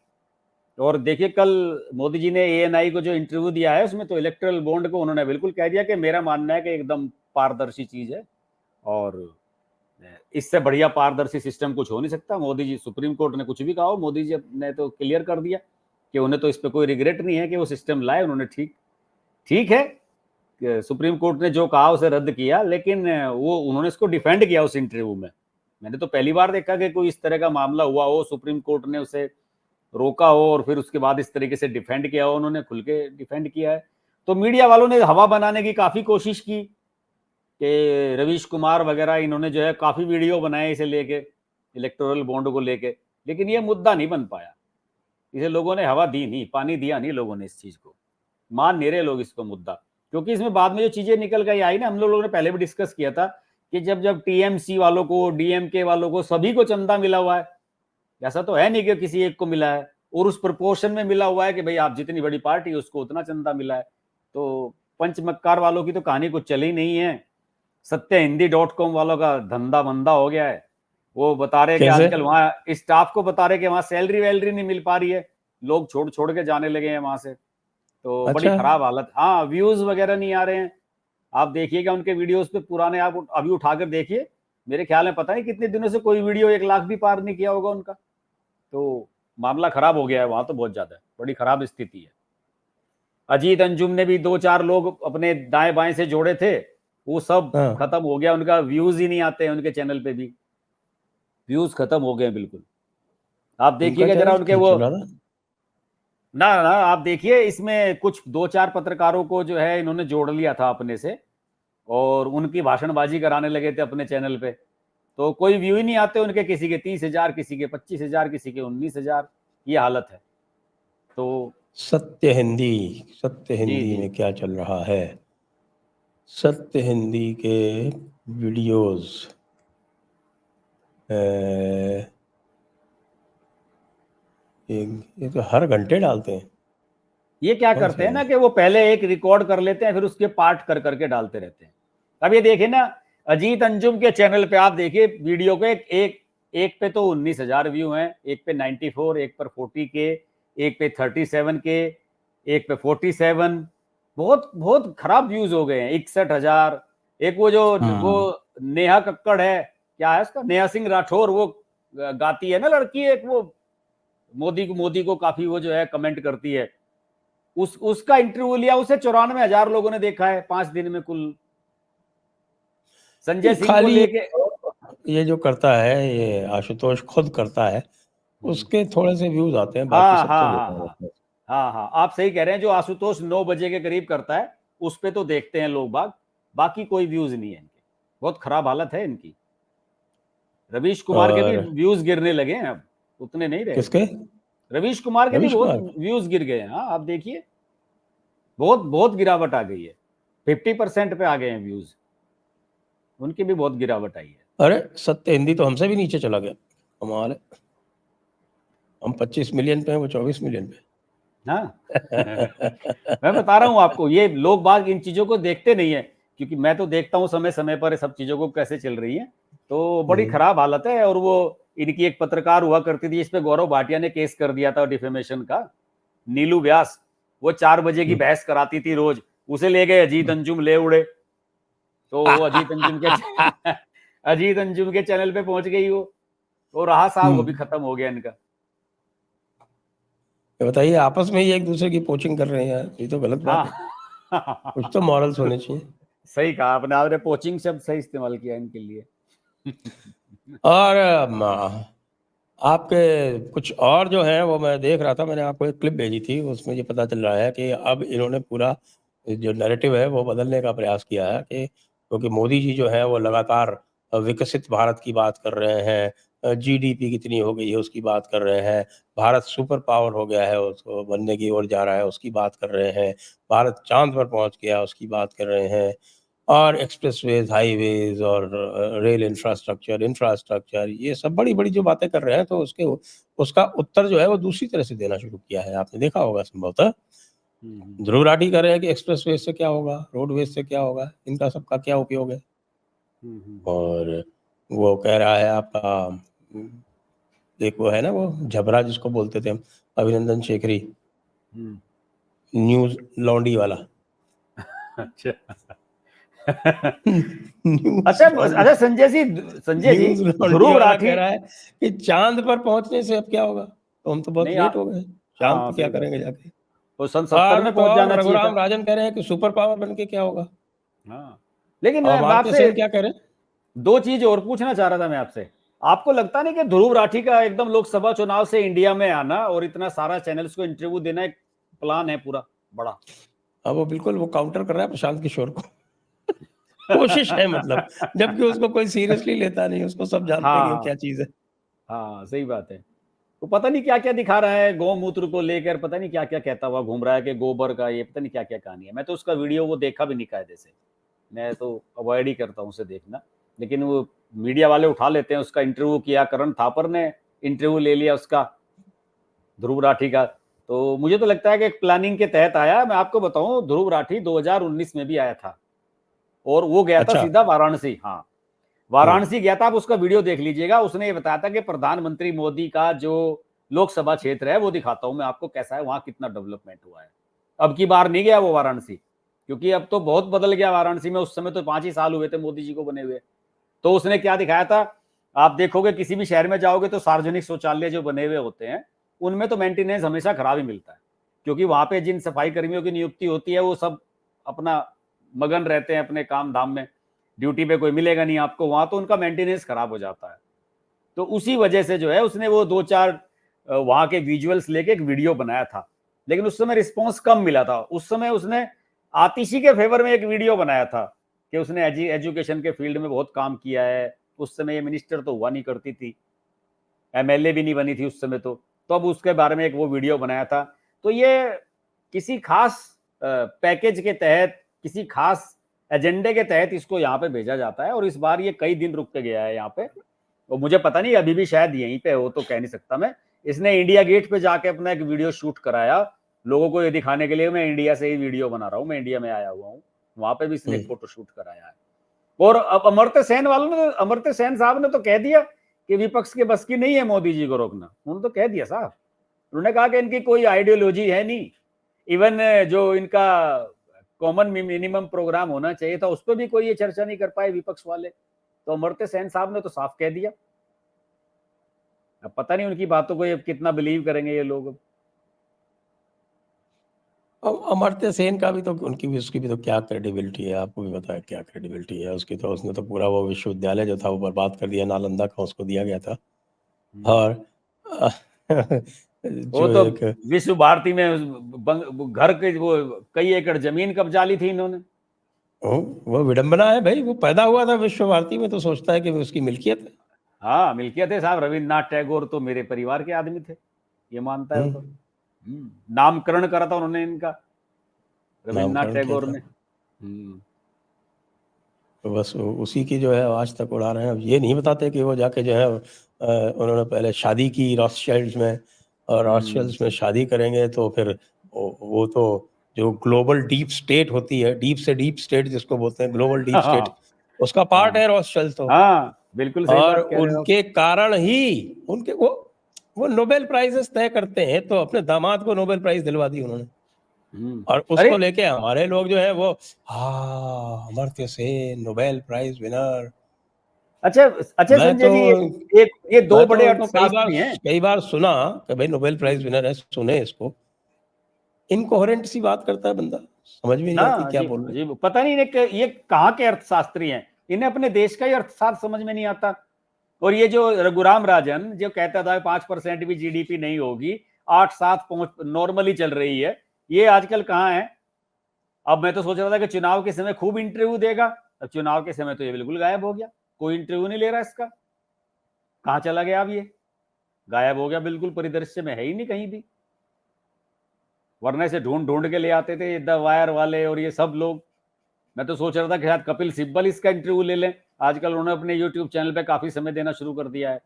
और देखिए, कल मोदी जी ने एएनआई को जो इंटरव्यू दिया है, उसमें तो इलेक्टोरल बॉन्ड को उन्होंने बिल्कुल कह दिया कि मेरा मानना है कि एकदम पारदर्शी चीज है, और इससे बढ़िया पारदर्शी सिस्टम कुछ हो नहीं सकता। मोदी जी, सुप्रीम कोर्ट ने कुछ भी कहा हो, मोदी जी ने तो क्लियर कर दिया कि उन्हें तो इस पर कोई रिग्रेट नहीं है कि वो सिस्टम लाए उन्होंने। ठीक ठीक है, सुप्रीम कोर्ट ने जो कहा उसे रद्द किया, लेकिन वो उन्होंने इसको डिफेंड किया उस इंटरव्यू में। मैंने तो पहली बार देखा कि कोई इस तरह का मामला हुआ हो, सुप्रीम कोर्ट ने उसे रोका हो और फिर उसके बाद इस तरीके से डिफेंड किया हो, उन्होंने खुल के डिफेंड किया है। तो मीडिया वालों ने हवा बनाने की काफी कोशिश की कि रवीश कुमार वगैरह इन्होंने जो है काफी वीडियो बनाए इसे लेके, इलेक्टोरल बॉन्ड को लेके, लेकिन ये मुद्दा नहीं बन पाया। इसे लोगों ने हवा दी नहीं, पानी दिया नहीं लोगों ने, इस चीज को मान नहीं रहे लोग इसको मुद्दा। क्योंकि इसमें बाद में जो चीजें निकल कर आई ना, हम लोगों ने पहले भी डिस्कस किया था कि जब जब टीएमसी वालों को, डीएमके वालों को, सभी को चंदा मिला हुआ है, ऐसा तो है नहीं कि किसी एक को मिला है, और उस प्रपोर्शन में मिला हुआ है कि भाई आप जितनी बड़ी पार्टी उसको उतना चंदा मिला है। तो पंचमक्कार वालों की तो कहानी कुछ चली नहीं है, सत्यहिंदी.com वालों का धंधा मंदा हो गया है। वो बता रहे कि कैसे? आजकल वहां स्टाफ को बता रहे कि वहां सैलरी वैलरी नहीं मिल पा रही है, लोग छोड़ छोड़ के जाने लगे हैं वहां से। तो बड़ी अच्छा। खराब हालत। हाँ, व्यूज वगैरह नहीं आ रहे हैं। आप देखिएगा उनके वीडियोस पे पुराने, आप अभी उठाकर देखिए, मेरे ख्याल में पता नहीं कितने दिनों से कोई वीडियो 1 लाख भी पार नहीं किया होगा उनका। तो मामला खराब हो गया है वहां तो, बहुत ज्यादा बड़ी खराब स्थिति है। अजीत अंजुम ने भी 2-4 लोग अपने दाएं बाएं से जोड़े थे, वो सब हाँ, खत्म हो गया, उनका व्यूज ही नहीं आते हैं उनके चैनल पे भी, व्यूज खत्म हो गए बिल्कुल। आप उनका देखिएगा जरा चैनल उनके क्यों वो, चल रहा था? ना ना आप देखिए, इसमें कुछ 2-4 पत्रकारों को जो है इन्होंने जोड़ लिया था अपने से, और उनकी भाषणबाजी कराने लगे थे अपने चैनल पे। तो कोई व्यू ही नहीं आते उनके, किसी के 30,000, किसी के 25,000, किसी के 19,000, ये हालत है। तो सत्य हिंदी, सत्य जी हिंदी जी में क्या चल रहा है? सत्य हिंदी के वीडियोस ये तो हर घंटे डालते हैं। ये क्या कौन करते से हैं हैं? ना कि वो पहले एक रिकॉर्ड कर लेते हैं, फिर उसके पार्ट कर करके डालते रहते हैं। अब ये देखिए ना, अजीत अंजुम के चैनल पे आप देखिए वीडियो के एक पे तो 19,000 व्यू हैं, एक पे 94, एक पर 40 के, एक पे 37 के, एक पे 47, बहुत बहुत खराब व्यूज हो गए हैं। 61,000। एक वो जो वो हम्म। नेहा कक्कड़ है, क्या है उसका, नेहा सिंह राठौर, वो गाती है ना लड़की, एक वो मोदी को काफी वो जो है कमेंट करती है, उसका इंटरव्यू लिया, उसे 94,000 लोगों ने देखा है 5 दिन में कुल। ये संजय सिंह को खाली लेके, ये जो करता है, ये आशुतोष खुद करता है, उसके थोड़े से व्यूज आते हैं, बाकी हाँ सब हाँ चल हाँ जाता हाँ है। हाँ हाँ, आप सही कह रहे हैं। जो आशुतोष 9 बजे के करीब करता है, उस पे तो देखते हैं लोग बाग, बाकी कोई व्यूज नहीं है इनके। बहुत खराब हालत है इनकी। रवीश कुमार के भी और व्यूज गिरने लगे हैं अब, उतने नहीं रहे। किसके? रवीश कुमार के भी रवीश बहुत कुमार? व्यूज गिर गए हैं। हाँ, आप देखिए, बहुत बहुत गिरावट आ गई है, 50% पे आ गए हैं व्यूज, उनकी भी बहुत गिरावट आई है। अरे सत्य हिंदी तो हमसे भी नीचे चला गया। कमाल है। हम 25 मिलियन पे हैं, वो 24 मिलियन पे। हाँ मैं बता रहा हूँ आपको, ये लोग बाग इन चीजों को देखते नहीं है, क्योंकि मैं तो देखता हूँ समय समय पर सब चीजों को कैसे चल रही है। तो बड़ी हम्म। खराब हालत है। और वो इनकी एक पत्रकार हुआ करती थी, इस पे गौरव भाटिया ने केस कर दिया था डिफेमेशन का, नीलू व्यास। वो 4 बजे की हम्म। बहस कराती थी रोज, उसे ले गए अजीत अंजुम, ले उड़े। तो वो अजीत अंजुम के चैनल पे पहुंच गई वो। तो रहा साहब, वो भी खत्म हो गया इनका। ये बताइए, आपस में ही एक दूसरे की पोचिंग कर रहे हैं यार, ये तो गलत बात है। कुछ हाँ तो मॉरल्स होने चाहिए। सही कहा आपने, आपने पोचिंग शब्द सही इस्तेमाल किया इनके लिए। और आपके कुछ और जो है वो मैं देख रहा था, मैंने आपको एक क्लिप भेजी थी, उसमें ये पता चल रहा है कि अब इन्होंने पूरा जो नैरेटिव है वो बदलने का प्रयास किया है, कि क्योंकि मोदी जी जो है वो लगातार विकसित भारत की बात कर रहे हैं, जीडीपी कितनी हो गई है उसकी बात कर रहे हैं, भारत सुपर पावर हो गया है, उसको बनने की ओर जा रहा है उसकी बात कर रहे हैं, भारत चांद पर पहुंच गया उसकी बात कर रहे हैं, और एक्सप्रेसवेज, हाईवेज और रेल इंफ्रास्ट्रक्चर ये सब बड़ी-बड़ी जो बातें कर रहे हैं, तो उसका उत्तर जो है वो दूसरी तरह से देना शुरू किया है। आपने देखा होगा संभवतः। ध्रुव राठी कह रहे हैं कि एक्सप्रेसवेज से क्या होगा, रोडवेज से क्या होगा, इनका सबका क्या उपयोग है। और वो कह रहा है आपका एक वो है ना, वो झबरा जिसको बोलते थे हम, अभिनंदन शेखरी, न्यूज़ लॉन्डी वाला। अच्छा न्यूज़ अच्छा लॉन्डी। अच्छा, संजय जी, न्यूज़ लॉन्ड्री ध्रुव वाला कह राठी, रहा है कि चाँद पर पहुँचने से अब क्या होगा? तो हम तो बहुत नहीं लेट हो गए। चाँद हाँ पे क्या सही बात करेंगे है, जाके? वो सन 70 और में तो पहुंच और जाना चाहिए रघुराम था। राजन कह रहे हैं कि सुपर पावर बन के क्या होगा? हाँ, लेकिन और मैं अमार्त्य आपसे सेन क्या कह रहे हैं? 2 चीज और पूछना चाह रहा था मैं आपसे। आपको लगता नहीं कि ध्रुव राठी का एकदम लोकसभा चुनाव से इंडिया में आना और इतना सारा चैनल्स को इंटरव्यू देना एक प्लान है पूरा बड़ा? हाँ, वो बिल्कुल वो काउंटर कर रहा है प्रशांत किशोर को। कोशिश है मतलब, जबकि उसको कोई सीरियसली लेता नहीं, उसको सब जानते हैं कि वो हाँ क्या चीज़ है। हाँ सही बात है। तो पता नहीं क्या क्या दिखा रहा है, गौमूत्र को लेकर पता नहीं क्या क्या कहता हुआ घूम रहा है कि गोबर का ये पता नहीं क्या क्या कहानी है। मैं तो उसका वीडियो वो देखा भी नहीं कायदे से, मैं तो अवॉइड ही करता हूँ उसे देखना। लेकिन वो मीडिया वाले उठा लेते हैं, उसका इंटरव्यू किया, करण थापर ने इंटरव्यू ले लिया उसका, ध्रुव राठी का। तो मुझे तो लगता है कि एक प्लानिंग के तहत आया। मैं आपको बताऊं, ध्रुव राठी 2019 में भी आया था, और वो गया था अच्छा। सीधा वाराणसी। हाँ, हुँ। वाराणसी गया था, आप उसका वीडियो देख लीजिएगा। उसने ये बताया था कि प्रधानमंत्री मोदी का जो लोकसभा क्षेत्र है वो दिखाता हूं मैं आपको कैसा है, वहां कितना डेवलपमेंट हुआ है। अब की बार नहीं गया वो वाराणसी, क्योंकि अब तो बहुत बदल गया वाराणसी में। उस समय तो 5 ही साल हुए थे मोदी जी को बने हुए। तो उसने क्या दिखाया था, आप देखोगे किसी भी शहर में जाओगे तो सार्वजनिक शौचालय जो बने हुए होते हैं उनमें तो मेंटेनेंस हमेशा खराब ही मिलता है, क्योंकि वहां पे जिन सफाई कर्मियों की नियुक्ति होती है वो सब अपना मगन रहते हैं अपने काम धाम में, ड्यूटी पे कोई मिलेगा नहीं आपको वहां, तो उनका मेंटेनेंस खराब हो जाता है। तो उसी वजह से जो है उसने वो 2-4 वहां के विजुअल्स लेके एक वीडियो बनाया था, लेकिन उस समय रिस्पॉन्स कम मिला था। उस समय उसने आतिशी के फेवर में एक वीडियो बनाया था कि उसने एजुकेशन के फील्ड में बहुत काम किया है। उस समय ये मिनिस्टर तो हुआ नहीं करती थी, एमएलए भी नहीं बनी थी उस समय। तो अब उसके बारे में एक वो वीडियो बनाया था। तो ये किसी खास पैकेज के तहत, किसी खास एजेंडे के तहत इसको यहाँ पे भेजा जाता है, और इस बार ये कई दिन रुक के गया है यहाँ पे। तो मुझे पता नहीं अभी भी शायद यहीं पे हो, तो कह नहीं सकता मैं। इसने इंडिया गेट पे जाके अपना एक वीडियो शूट कराया लोगों को ये दिखाने के लिए, मैं इंडिया से ही वीडियो बना रहा हूँ, मैं इंडिया में आया हुआ हूँ। वहां पे भी इसने एक फोटो शूट कराया है। और अब अमर्त्य सेन वालों ने, अमर्त्य सेन साहब ने तो कह दिया कि विपक्ष के बस की नहीं है मोदी जी को रोकना। उन्होंने तो कह दिया साहब, उन्होंने कहा कि इनकी कोई आइडियोलॉजी है नहीं, इवन जो इनका कॉमन मिनिमम प्रोग्राम होना चाहिए था उस पर भी कोई ये चर्चा नहीं कर पाए विपक्ष वाले। तो अमर्त्य सेन साहब ने तो साफ कह दिया। अब पता नहीं उनकी बातों को ये कितना बिलीव करेंगे ये लोग। अब अमर्त्य सेन का भी तो उनकी भी, उसकी भी तो क्या क्रेडिबिलिटी है, आपको भी पता है क्या क्रेडिबिलिटी है उसकी। तो उसने तो पूरा वो विश्वविद्यालय जो था वो बर्बाद कर दिया, नालंदा का उसको दिया गया था। और वो जो तो एक विश्व भारती में घर के वो कई एकड़ जमीन कब्जा ली थी इन्होंने। वो विडंबना है भाई, वो पैदा हुआ था विश्व भारती में तो सोचता है कि वो उसकी मिल्कियत है। हाँ मिल्कियत है साहब, रविन्द्रनाथ टैगोर तो मेरे परिवार के आदमी थे, ये मानता है वो तो। नामकरण करा था उन्होंने इनका, रविन्द्रनाथ नामकरण किया टैगोर था। ने। तो बस उसी की जो है आज तक उड़ा रहे हैं। अब ये नहीं बताते कि वो जाके जो है उन्होंने पहले शादी की रॉथस्चाइल्ड्स में, और रॉथस्चाइल्ड्स में शादी करेंगे तो फिर वो तो जो ग्लोबल डीप स्टेट होती है, डीप से डीप स्टेट जिसको बोलते हैं, ग्लोबल डीप स्टेट, उसका पार्ट है रॉथस्चाइल्ड्स तो। हाँ बिल्कुल सही और बात कह रहे हो। उनके कारण ही उनके वो नोबेल प्राइजेस तय करते हैं, तो अपने दामाद को नोबेल प्राइज दिलवा दी उन्होंने। और अरे उसको लेके हमारे लोग जो है वो, हाँ Amartya Sen Nobel prize winner. अच्छा अच्छा मैं संजय तो जी, ये दो मैं तो बड़े उनको अर्थशास्त्री हैं। कई बार सुना कि भाई नोबेल प्राइज विनर है, सुने इसको, इनकोहेरेंट सी बात करता है बंदा, समझ में नहीं आती हाँ क्या जी बोल रहे। जी, पता नहीं ये कहाँ के अर्थशास्त्री हैं, इन्हें अपने देश का ही अर्थशास्त्र समझ में नहीं आता। और ये जो रघुराम राजन जो कहता था 5% भी जीडीपी नहीं होगी, 8-7 पहुंच नॉर्मली चल रही है, ये आजकल कहाँ है। अब मैं तो सोच रहा था कि चुनाव के समय खूब इंटरव्यू देगा, अब चुनाव के समय तो ये बिल्कुल गायब हो गया, कोई इंटरव्यू नहीं ले रहा इसका। कहाँ चला गया अब, ये गायब हो गया, बिल्कुल परिदृश्य में है ही नहीं कहीं भी। वरना से ढूंढ ढूंढ के ले आते थे द वायर वाले और ये सब लोग। मैं तो सोच रहा था कि शायद कपिल सिब्बल इसका इंटरव्यू ले लें, आजकल उन्होंने अपने यूट्यूब चैनल पे काफी समय देना शुरू कर दिया है।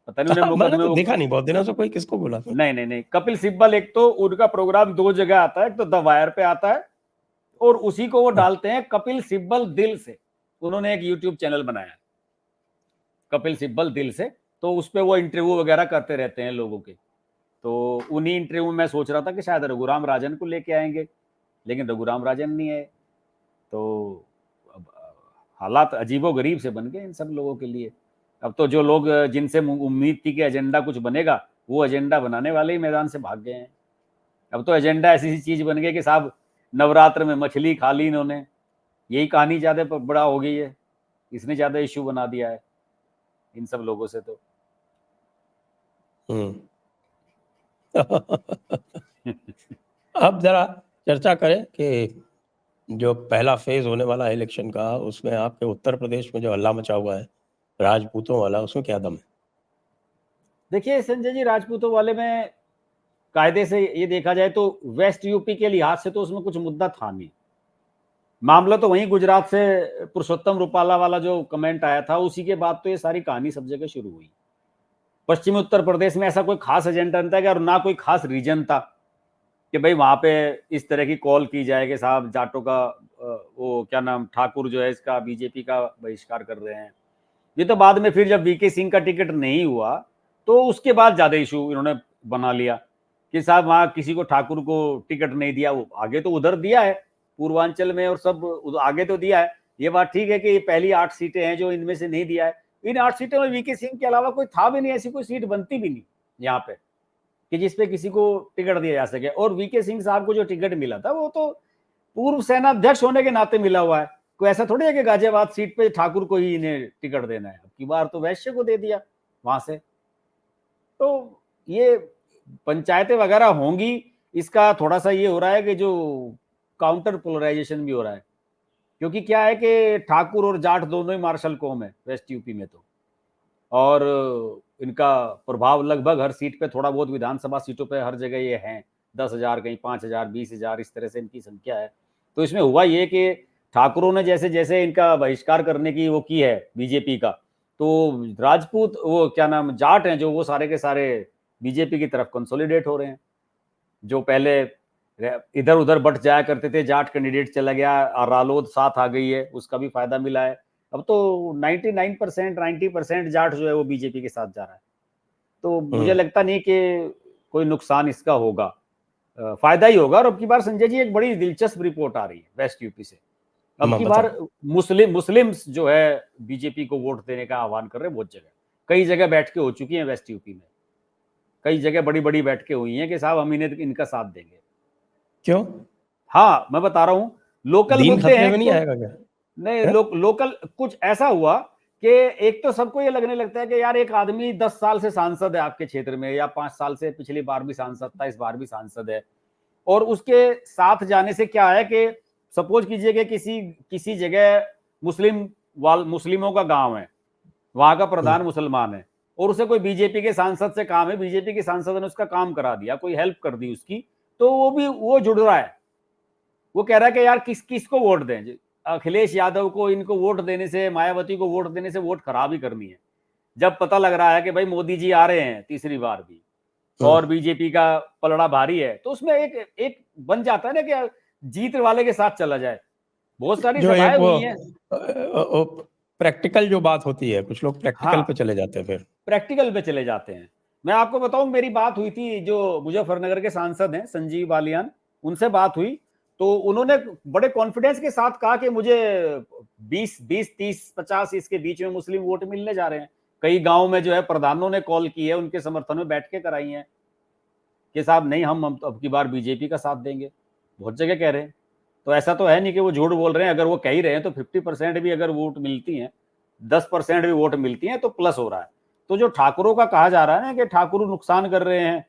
पता नहीं उन्हें मैंने मुकदमे तो वो। देखा नहीं बहुत दिनों से कोई, किसको बोला था। नहीं नहीं नहीं, कपिल सिब्बल एक तो उनका प्रोग्राम 2 जगह आता है, एक तो द वायर पे आता है और उसी को वो डालते हैं कपिल सिब्बल दिल से। उन्होंने एक यूट्यूब चैनल बनाया कपिल सिब्बल दिल से, तो उस पर वो इंटरव्यू वगैरह करते रहते हैं लोगों के। तो उन्हीं इंटरव्यू में मैं सोच रहा था कि शायद रघुराम राजन को लेके आएंगे, लेकिन रघुराम राजन नहीं है। तो अब हालात अजीबो गरीब से बन गए इन सब लोगों के लिए। अब तो जो लोग जिनसे उम्मीद थी कि एजेंडा कुछ बनेगा, वो एजेंडा बनाने वाले ही मैदान से भाग गए हैं। अब तो एजेंडा ऐसी चीज बन गई कि साहब नवरात्र में मछली खा ली इन्होंने, यही कहानी ज्यादा बड़ा हो गई है, इसने ज्यादा इश्यू बना दिया है इन सब लोगों से तो। अब जरा चर्चा करें कि जो पहला फेज होने वाला है इलेक्शन का, उसमें आपके उत्तर प्रदेश में जो हल्ला मचा हुआ है राजपूतों वाला, उसमें क्या दम है। देखिए संजय जी, राजपूतों वाले में कायदे से ये देखा जाए तो वेस्ट यूपी के लिहाज से तो उसमें कुछ मुद्दा था नहीं। मामला तो वहीं गुजरात से पुरुषोत्तम रूपाला वाला जो कमेंट आया था, उसी के बाद तो ये सारी कहानी सब जगह शुरू हुई। पश्चिमी उत्तर प्रदेश में ऐसा कोई खास एजेंडा नहीं था और ना कोई खास रीजन था कि भाई वहां पे इस तरह की कॉल की जाए कि साहब जाटों का वो क्या नाम ठाकुर जो है इसका बीजेपी का बहिष्कार कर रहे हैं। ये तो बाद में फिर जब वीके सिंह का टिकट नहीं हुआ तो उसके बाद ज्यादा इशू इन्होंने बना लिया कि साहब वहां किसी को ठाकुर को टिकट नहीं दिया, वो आगे तो उधर दिया है पूर्वांचल में और सब आगे तो दिया है। ये बात ठीक है कि ये पहली 8 सीटें हैं जो इनमें से नहीं दिया है। इन 8 सीटों में वीके सिंह के अलावा कोई था भी नहीं, ऐसी कोई सीट बनती भी नहीं यहाँ पे कि जिसपे किसी को टिकट दिया जा सके। और वीके सिंह साहब को जो टिकट मिला था वो तो पूर्व सेनाध्यक्ष होने के नाते मिला हुआ है। कोई ऐसा थोड़ी है कि गाजियाबाद सीट पे ठाकुर को ही इन्हें टिकट देना है। अब की बार तो वैश्य को दे दिया वहां से। तो ये पंचायतें वगैरह होंगी, इसका थोड़ा सा ये हो रहा है कि जो काउंटर पोलराइजेशन भी हो रहा है, क्योंकि क्या है कि ठाकुर और जाट दोनों ही मार्शल कौम है वेस्ट यूपी में तो, और इनका प्रभाव लगभग हर सीट पे, थोड़ा बहुत विधानसभा सीटों पे हर जगह ये हैं। 10,000 कहीं 5,000 20,000 इस तरह से इनकी संख्या है। तो इसमें हुआ ये कि ठाकुरों ने जैसे जैसे इनका बहिष्कार करने की वो की है बीजेपी का, तो राजपूत वो क्या नाम जाट हैं जो वो सारे के सारे बीजेपी की तरफ कंसोलिडेट हो रहे हैं। जो पहले इधर उधर बट जाया करते थे, जाट कैंडिडेट चला गया, रालोद साथ आ गई है, उसका भी फायदा मिला है। अब तो 99% 90% जाट जो है वो बीजेपी के साथ जा रहा है। तो मुझे लगता नहीं कि कोई नुकसान इसका होगा, फायदा ही होगा। और अब की बार संजय जी एक बड़ी दिलचस्प रिपोर्ट आ रही है वेस्ट यूपी से। अब की बार मुस्लिम्स जो है बीजेपी को वोट देने का आह्वान कर रहे हैं बहुत जगह, कई जगह बैठ के हो चुकी हैं वेस्ट यूपी में, कई जगह बड़ी बड़ी बैठकें हुई हैं कि साहब हम इन्हें इनका साथ देंगे। क्यों? हाँ मैं बता रहा हूँ, लोकल दीन मुद्दे हैं खतरे में नहीं तो, आएगा क्या? नहीं लोकल कुछ ऐसा हुआ कि एक तो सबको ये लगने लगता है कि यार एक आदमी 10 साल से सांसद है आपके क्षेत्र में, या 5 साल से, पिछली बार भी सांसद था, इस बार भी सांसद है, और उसके साथ जाने से क्या है कि सपोज कीजिए कि किसी जगह मुस्लिमों का गांव है, वहां का प्रधान मुसलमान है, और उसे कोई बीजेपी के सांसद से काम है, बीजेपी के सांसद ने उसका काम करा दिया, कोई हेल्प कर दी उसकी, तो वो जुड़ रहा है। वो कह रहा है कि यार किसको वोट दें, अखिलेश यादव को इनको वोट देने से, मायावती को वोट देने से वोट खराब ही करनी है। जब पता लग रहा है कि भाई मोदी जी आ रहे हैं तीसरी बार भी और बीजेपी का पलड़ा भारी है, तो उसमें एक बन जाता है ना कि जीत वाले के साथ चला जाए। बहुत सारी सभाएं हुई हैं, प्रैक्टिकल जो बात होती है, कुछ लोग प्रैक्टिकल पे चले जाते हैं, फिर प्रैक्टिकल पे चले जाते हैं। मैं आपको बताऊं, मेरी बात हुई थी जो मुजफ्फरनगर के सांसद हैं संजीव बालियान, उनसे बात हुई, तो उन्होंने बड़े कॉन्फिडेंस के साथ कहा कि मुझे 20 30 50 इसके बीच में मुस्लिम वोट मिलने जा रहे हैं। कई गांव में जो है प्रधानों ने कॉल की है, उनके समर्थन में बैठ के कराई हैं कि साहब नहीं, हम अब की बार बीजेपी का साथ देंगे। बहुत जगह कह रहे हैं। तो ऐसा तो है नहीं कि वो झूठ बोल रहे हैं। अगर वो कह ही रहे हैं तो 50% भी अगर वोट मिलती हैं, 10% भी वोट मिलती हैं तो प्लस हो रहा है। तो जो ठाकुरों का कहा जा रहा है ना कि ठाकुर नुकसान कर रहे हैं,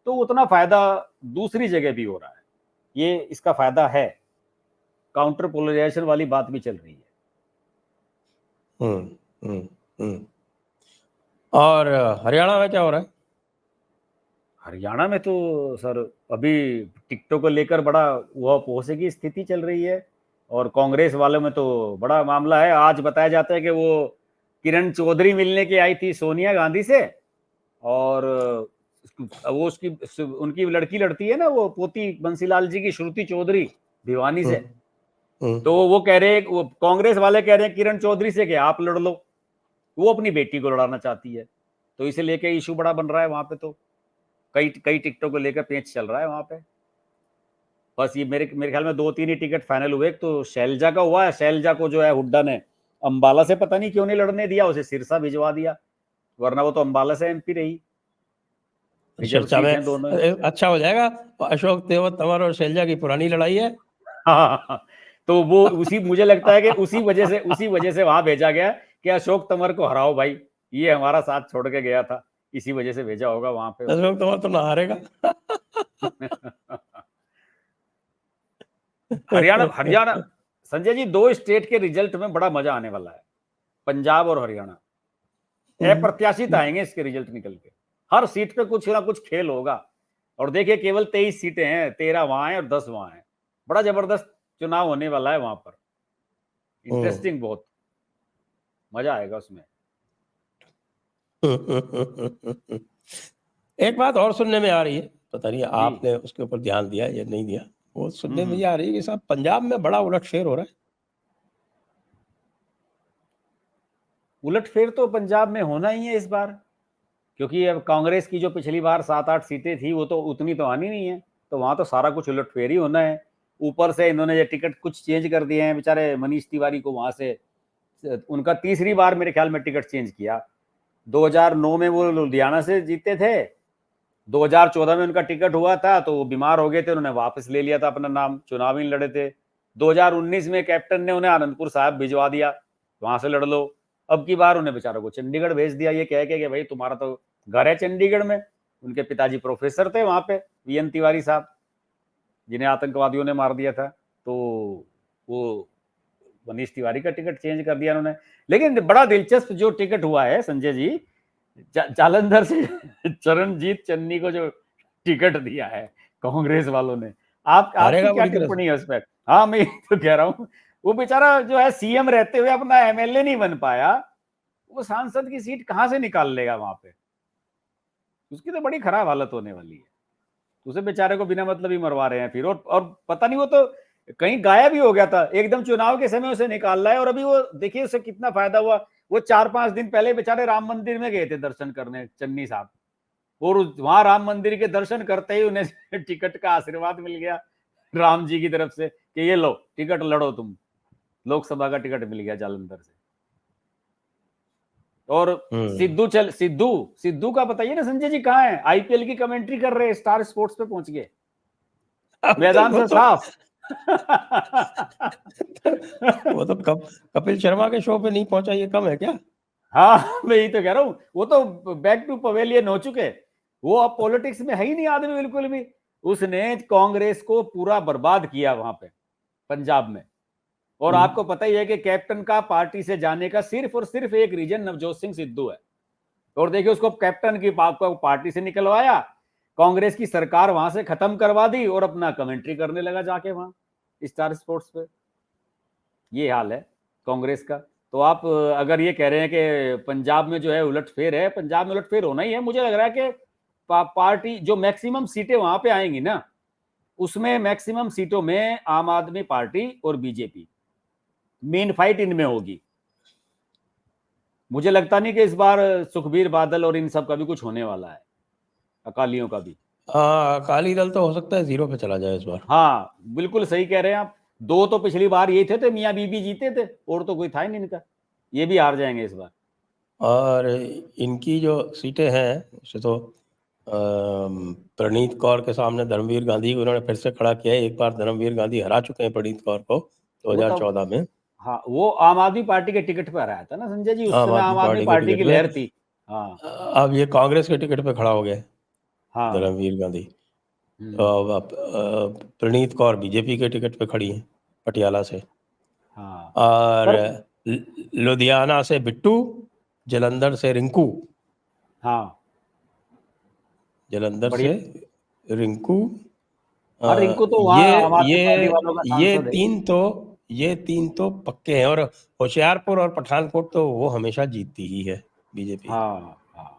तो उतना फायदा दूसरी जगह भी हो रहा है। ये इसका फायदा है, काउंटर पोलराइजेशन वाली बात भी चल रही है। और हरियाणा में क्या हो रहा है? हरियाणा में तो सर अभी टिकटों को लेकर बड़ा वह पोसे की स्थिति चल रही है, और कांग्रेस वालों में तो बड़ा मामला है। आज बताया जाता है कि वो किरण चौधरी मिलने की आई थी सोनिया गांधी से, और वो उनकी लड़की लड़ती है ना, वो पोती बंसीलाल जी की, श्रुति चौधरी भिवानी से। तो वो कह रहे हैं, वो कांग्रेस वाले कह रहे हैं किरण चौधरी से कि आप लड़ लो, वो अपनी बेटी को लड़ाना चाहती है। तो इसे लेके इशू बड़ा बन रहा है वहां पे। तो कई टिकटों को लेकर पेंच चल रहा है वहां पे। बस ये मेरे ख्याल में 2-3 ही टिकट फाइनल हुए। एक तो शैलजा का हुआ है, शैलजा को जो है हुड्डा ने अंबाला से पता नहीं क्यों नहीं लड़ने दिया, उसे सिरसा भिजवा दिया, वरना वो तो अंबाला से एमपी रही। चर्चा में अच्छा हो जाएगा। अशोक तंवर और शैलजा की पुरानी लड़ाई है। हाँ, तो वो मुझे लगता है कि उसी वजह से वहां भेजा गया कि अशोक तंवर को हराओ भाई, ये हमारा साथ छोड़ के गया था, इसी वजह से भेजा होगा वहां पे। अशोक तंवर तो ना हारेगा। हरियाणा संजय जी, 2 स्टेट के रिजल्ट में बड़ा मजा आने वाला है। पंजाब और हरियाणा अप्रत्याशित आएंगे इसके रिजल्ट निकल के। हर सीट पे कुछ ना कुछ खेल होगा। और देखिए केवल 23 सीटें हैं, 13 वहां हैं और 10 वहां हैं। बड़ा जबरदस्त चुनाव होने वाला है वहां पर। इंटरेस्टिंग, बहुत मजा आएगा उसमें। एक बात और सुनने में आ रही है, पता नहीं आपने उसके ऊपर ध्यान दिया या नहीं दिया, वो सुनने में आ रही है कि साहब पंजाब में बड़ा उलटफेर हो रहा है। उलटफेर तो पंजाब में होना ही है इस बार, क्योंकि अब कांग्रेस की जो पिछली बार 7-8 सीटें थी वो तो उतनी तो आनी नहीं है, तो वहां तो सारा कुछ उलटफेर ही होना है। ऊपर से इन्होंने ये टिकट कुछ चेंज कर दिए हैं, बेचारे मनीष तिवारी को वहां से उनका तीसरी बार मेरे ख्याल में टिकट चेंज किया। 2009 में वो लुधियाना से जीते थे, 2014 में उनका टिकट हुआ था तो वो बीमार हो गए थे, उन्होंने वापस ले लिया था अपना नाम, चुनाव ही लड़े थे। 2019 में कैप्टन ने उन्हें आनंदपुर साहब भिजवा दिया, वहां से लड़ लो। अब की बार उन्हें बेचारों को चंडीगढ़ भेज दिया, ये कह के कि भाई तुम्हारा तो घर है चंडीगढ़ में। उनके पिताजी प्रोफेसर थे वहां पे, वीएन तिवारी साहब, जिन्हें आतंकवादियों ने मार दिया था। तो वो मनीष तिवारी का टिकट चेंज कर दिया उन्होंने। लेकिन बड़ा दिलचस्प जो टिकट हुआ है संजय जी, जालंधर से चरणजीत चन्नी को जो टिकट दिया है कांग्रेस वालों ने, आपकी हारेगा क्या बुरी तरह से। टिप्पणी है उस पर? हाँ, मैं तो कह रहा हूँ, वो बेचारा जो है सीएम रहते हुए अपना एमएलए नहीं बन पाया, वो सांसद की सीट कहां से निकाल लेगा वहां पे? उसकी तो बड़ी खराब हालत होने वाली है। उसे बेचारे को बिना मतलब ही मरवा रहे हैं फिर, और पता नहीं वो तो कहीं गायब ही हो गया था, एकदम चुनाव के समय उसे निकाल रहा है। और अभी वो देखिए उसे कितना फायदा हुआ, वो 4-5 दिन पहले बेचारे राम मंदिर में गए थे दर्शन करने चन्नी साहब, और वहां राम मंदिर के दर्शन करते ही उन्हें टिकट का आशीर्वाद मिल गया राम जी की तरफ से कि ये लो टिकट लड़ो, तुम लोकसभा का टिकट मिल गया जालंधर से। और सिद्धू का बताइए ना संजय जी, कहाँ है? आईपीएल की कमेंट्री कर रहे हैं, स्टार स्पोर्ट्स पे पहुंच गए, अब मैदान वो से तो साफ। वो तो कपिल शर्मा के शो पे नहीं पहुंचा, ये कम है क्या? हाँ, मैं यही तो कह रहा हूँ, वो तो बैक टू पवेलियन हो चुके, वो अब पॉलिटिक्स में है ही नहीं आदमी बिल्कुल भी। उसने कांग्रेस को पूरा बर्बाद किया वहां पे पंजाब में। और आपको पता ही है कि कैप्टन का पार्टी से जाने का सिर्फ और सिर्फ एक रीजन नवजोत सिंह सिद्धू है। और देखिए उसको कैप्टन की पार्टी से निकलवाया, कांग्रेस की सरकार वहां से खत्म करवा दी, और अपना कमेंट्री करने लगा जाके वहां स्टार स्पोर्ट्स पे। ये हाल है कांग्रेस का। तो आप अगर ये कह रहे हैं कि पंजाब में जो है उलटफेर है, पंजाब में उलटफेर होना ही है। मुझे लग रहा है कि पार्टी जो मैक्सिमम सीटें वहां पे आएंगी ना, उसमें मैक्सिमम सीटों में आम आदमी पार्टी और बीजेपी, मेन फाइट इनमें होगी। मुझे लगता नहीं कि इस बार सुखबीर बादल और इन सब का भी कुछ होने वाला है, अकालियों का भी। हाँ, अकाली दल तो हो सकता है 0 पे चला जाए इस बार। हाँ, बिल्कुल सही कह रहे हैं आप। 2 तो पिछली बार ये थे, मियाँ बीबी जीते थे, और तो कोई था ही नहीं इनका। ये भी हार जाएंगे इस बार। और इनकी जो सीटें हैं उसे तो प्रणीत कौर के सामने धर्मवीर गांधी को उन्होंने फिर से खड़ा किया है। एक बार धर्मवीर गांधी हरा चुके हैं प्रणीत कौर को वो तो 2014 में। हाँ, वो आम आदमी पार्टी के टिकट पर हराया था ना संजय जी, उस आम समय आदमी आम आदमी पार्टी के पार्टी की टिकट पे। लहर थी। हाँ अब ये कांग्रेस के टिकट पे खड़ा हो गए हाँ। धर्मवीर गांधी। तो हम्म, अब प्रणीत कौर बीजेपी के टिकट पे खड़ी हैं पटियाला से। हाँ। और पर लुधियाना से बिट्टू, जलंधर से रिंकू, हाँ, जलंधर बढ़िया। से रिंकू। हाँ, रिंकू तो ये वहाँ आम आदमी पार्टी वालों का ये सांसद है ही। ये तीन तो पक्के हैं। और होशियारपुर और पठानकोट तो वो हमेशा जीतती ही है बीजेपी। हाँ हाँ।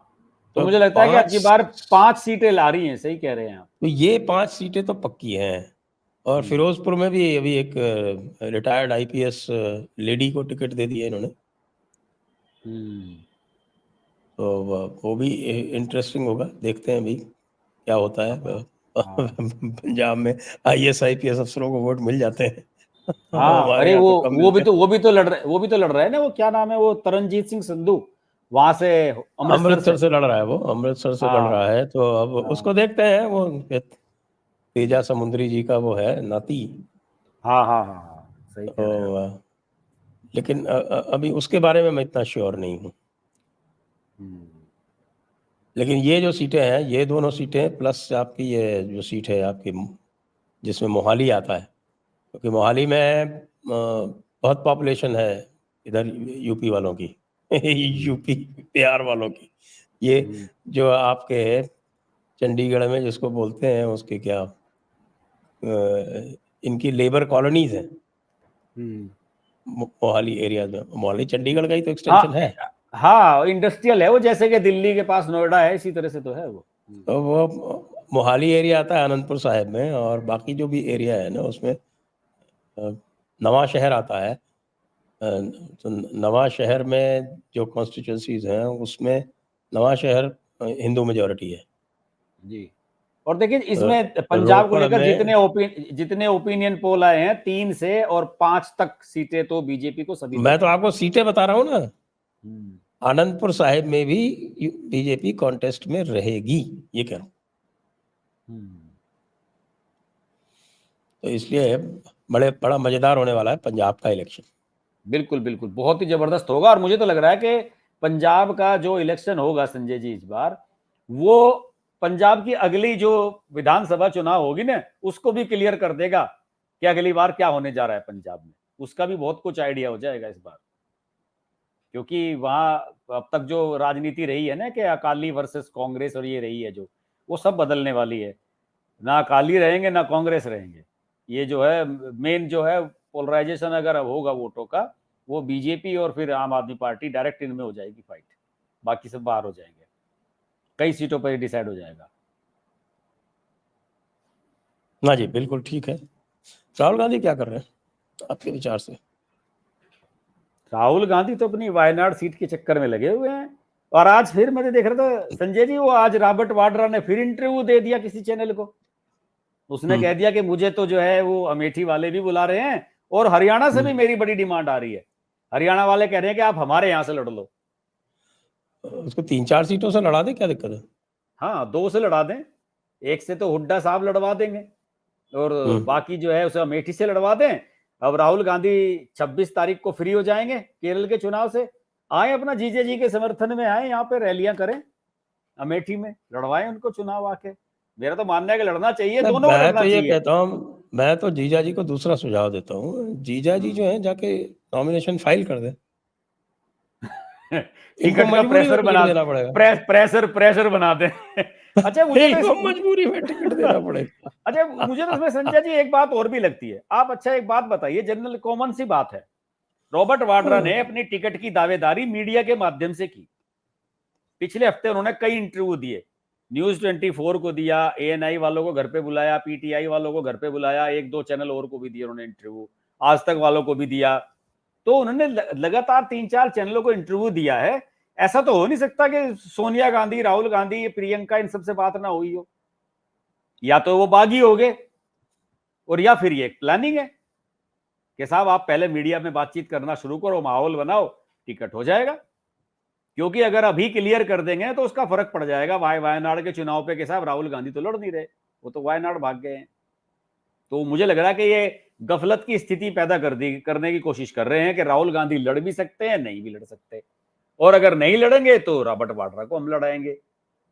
तो तो मुझे लगता है कि अब की बार 5 सीटें ला रही हैं, सही कह रहे हैं आप। तो ये 5 सीटें तो पक्की हैं। और फिरोजपुर में भी अभी एक रिटायर्ड आईपीएस लेडी को टिकट दे दिया इन्होंने। तो वो भी इंटरेस्टिंग होगा, देखते हैं अभी क्या होता है। हाँ पंजाब में आईएएस आईपीएस अफसरों को वोट मिल जाते हैं। हाँ। हमारे अरे यहाँ वो तो कम वो भी मिलते तो हैं। वो भी तो लड़ रहे वो भी तो लड़ रहे हैं ना, वो क्या नाम है, वो तरनजीत सिंह संधू, वहां से, अमृतसर अमृतसर से। से लड़ रहा है वो, अमृतसर से लड़ रहा हाँ है। तो अब हाँ उसको देखते हैं। वो तेजा समुद्री जी का वो है नाती। हाँ हाँ हाँ हाँ, सही कह रहे हैं आप। तो लेकिन अभी उसके बारे में मैं इतना श्योर नहीं हूँ। हम्म, लेकिन ये जो सीटें हैं, ये दोनों सीटें प्लस आपकी ये जो सीट है आपकी जिसमें मोहाली आता है, क्योंकि मोहाली में बहुत पॉपुलेशन है इधर यूपी वालों की। यूपी बिहार वालों की। ये जो आपके चंडीगढ़ में जिसको बोलते हैं उसके क्या इनकी लेबर कॉलोनीज हैं मोहाली एरिया में। मोहाली चंडीगढ़ का ही तो एक्सटेंशन हाँ है। हाँ, इंडस्ट्रियल है वो, जैसे कि दिल्ली के पास नोएडा है, इसी तरह से तो है वो। तो वो मोहाली एरिया आता है आनंदपुर साहिब में। और बाकी जो भी एरिया है ना उसमें नवा शहर आता है। तो नवा शहर में जो कॉन्स्टिट्यूंसीज हैं उसमें नवा शहर हिंदू मेजॉरिटी है। जी। और देखिए इसमें पंजाब को रोपड़ लेकर में जितने ओपिनियन पोल आए हैं 3 से और 5 तक सीटें तो बीजेपी को सभी मैं तो आपको सीटें बता रहा हूँ ना, हम्म, आनंदपुर साहिब में भी बीजेपी कॉन्टेस्ट में रहेगी, ये कह रहा हूँ। हम्म। तो इसलिए बड़ा मजेदार होने वाला है पंजाब का इलेक्शन। बिल्कुल बिल्कुल बहुत ही जबरदस्त होगा। और मुझे तो लग रहा है कि पंजाब का जो इलेक्शन होगा संजय जी इस बार, वो पंजाब की अगली जो विधानसभा चुनाव होगी ना उसको भी क्लियर कर देगा कि अगली बार क्या होने जा रहा है पंजाब में। उसका भी बहुत कुछ आइडिया हो जाएगा इस बार, क्योंकि वहां अब तक जो राजनीति रही है ना कि अकाली वर्सेस कांग्रेस और ये रही है जो, वो सब बदलने वाली है। ना अकाली रहेंगे ना कांग्रेस रहेंगे। ये जो है मेन जो है पोलराइजेशन अगर अब होगा वोटों का, वो बीजेपी और फिर आम आदमी पार्टी डायरेक्ट इनमें हो जाएगी फाइट, बाकी सब बाहर हो जाएंगे, कई सीटों पर डिसाइड हो जाएगा। ना जी, बिल्कुल ठीक है। राहुल गांधी क्या कर रहे हैं आपके विचार से? राहुल गांधी तो अपनी वायनाड सीट के चक्कर में लगे हुए हैं। और आज फिर मैं देख रहा था संजय जी, वो आज रॉबर्ट वाड्रा ने फिर इंटरव्यू दे दिया किसी चैनल को। उसने कह दिया कि मुझे तो जो है वो अमेठी वाले भी बुला रहे हैं और हरियाणा से भी मेरी बड़ी डिमांड आ रही है। हरियाणा वाले कह रहे हैं कि आप हमारे यहां से लड़ लो। उसको 3-4 सीटों से लड़ा दे, क्या दिक्कत है? हाँ 2 से लड़ा दें, एक से तो हुड्डा साहब लड़वा देंगे और बाकी जो है उसे अमेठी से लड़वा दें। अब राहुल गांधी 26 तारीख को फ्री हो जाएंगे केरल के चुनाव से, आए अपना जीजे जी के समर्थन में आए, यहाँ पे रैलियां करें, अमेठी में लड़वाएं उनको चुनाव आके। मेरा तो मानना है कि लड़ना चाहिए, दोनों को मैं लड़ना तो ये चाहिए। कहता हूँ, मैं तो जीजा जी को दूसरा सुझाव देता हूँ, जीजा जी जो है जाके नॉमिनेशन फाइल कर दे। इनको टिकट का मजबूरी में प्रेशर टिकट बना, देना पड़ेगा। प्रेशर बना दे। अच्छा मुझे तो इनको मजबूरी में टिकट देना पड़ेगा। अच्छा मुझे तो इसमें संजय जी एक बात और भी लगती है। आप अच्छा एक बात बताइए, जनरल कॉमन सी बात है, रॉबर्ट वाड्रा ने अपनी टिकट की दावेदारी मीडिया के माध्यम से की। पिछले हफ्ते उन्होंने कई इंटरव्यू दिए, न्यूज 24 को दिया, एएनआई वालों को घर पे बुलाया, पीटीआई वालों को घर पे बुलाया, 1-2 चैनल और को भी दिए उन्होंने इंटरव्यू, आज तक वालों को भी दिया। तो उन्होंने लगातार 3-4 चैनलों को इंटरव्यू दिया है। ऐसा तो हो नहीं सकता कि सोनिया गांधी, राहुल गांधी, प्रियंका, इन सबसे बात ना हुई हो। या तो वो बागी हो गए और या फिर ये प्लानिंग है कि साहब आप पहले मीडिया में बातचीत करना शुरू करो, माहौल बनाओ, टिकट हो जाएगा। क्योंकि अगर अभी क्लियर कर देंगे तो उसका फर्क पड़ जाएगा वायनाड के चुनाव पे कि साहब राहुल गांधी तो लड़ नहीं रहे, वो तो वायनाड भाग गए हैं। तो मुझे लग रहा है कि ये गफलत की स्थिति पैदा करने की कोशिश कर रहे हैं कि राहुल गांधी लड़ भी सकते हैं, नहीं भी लड़ सकते, और अगर नहीं लड़ेंगे तो रॉबर्ट वाड्रा को हम लड़ाएंगे।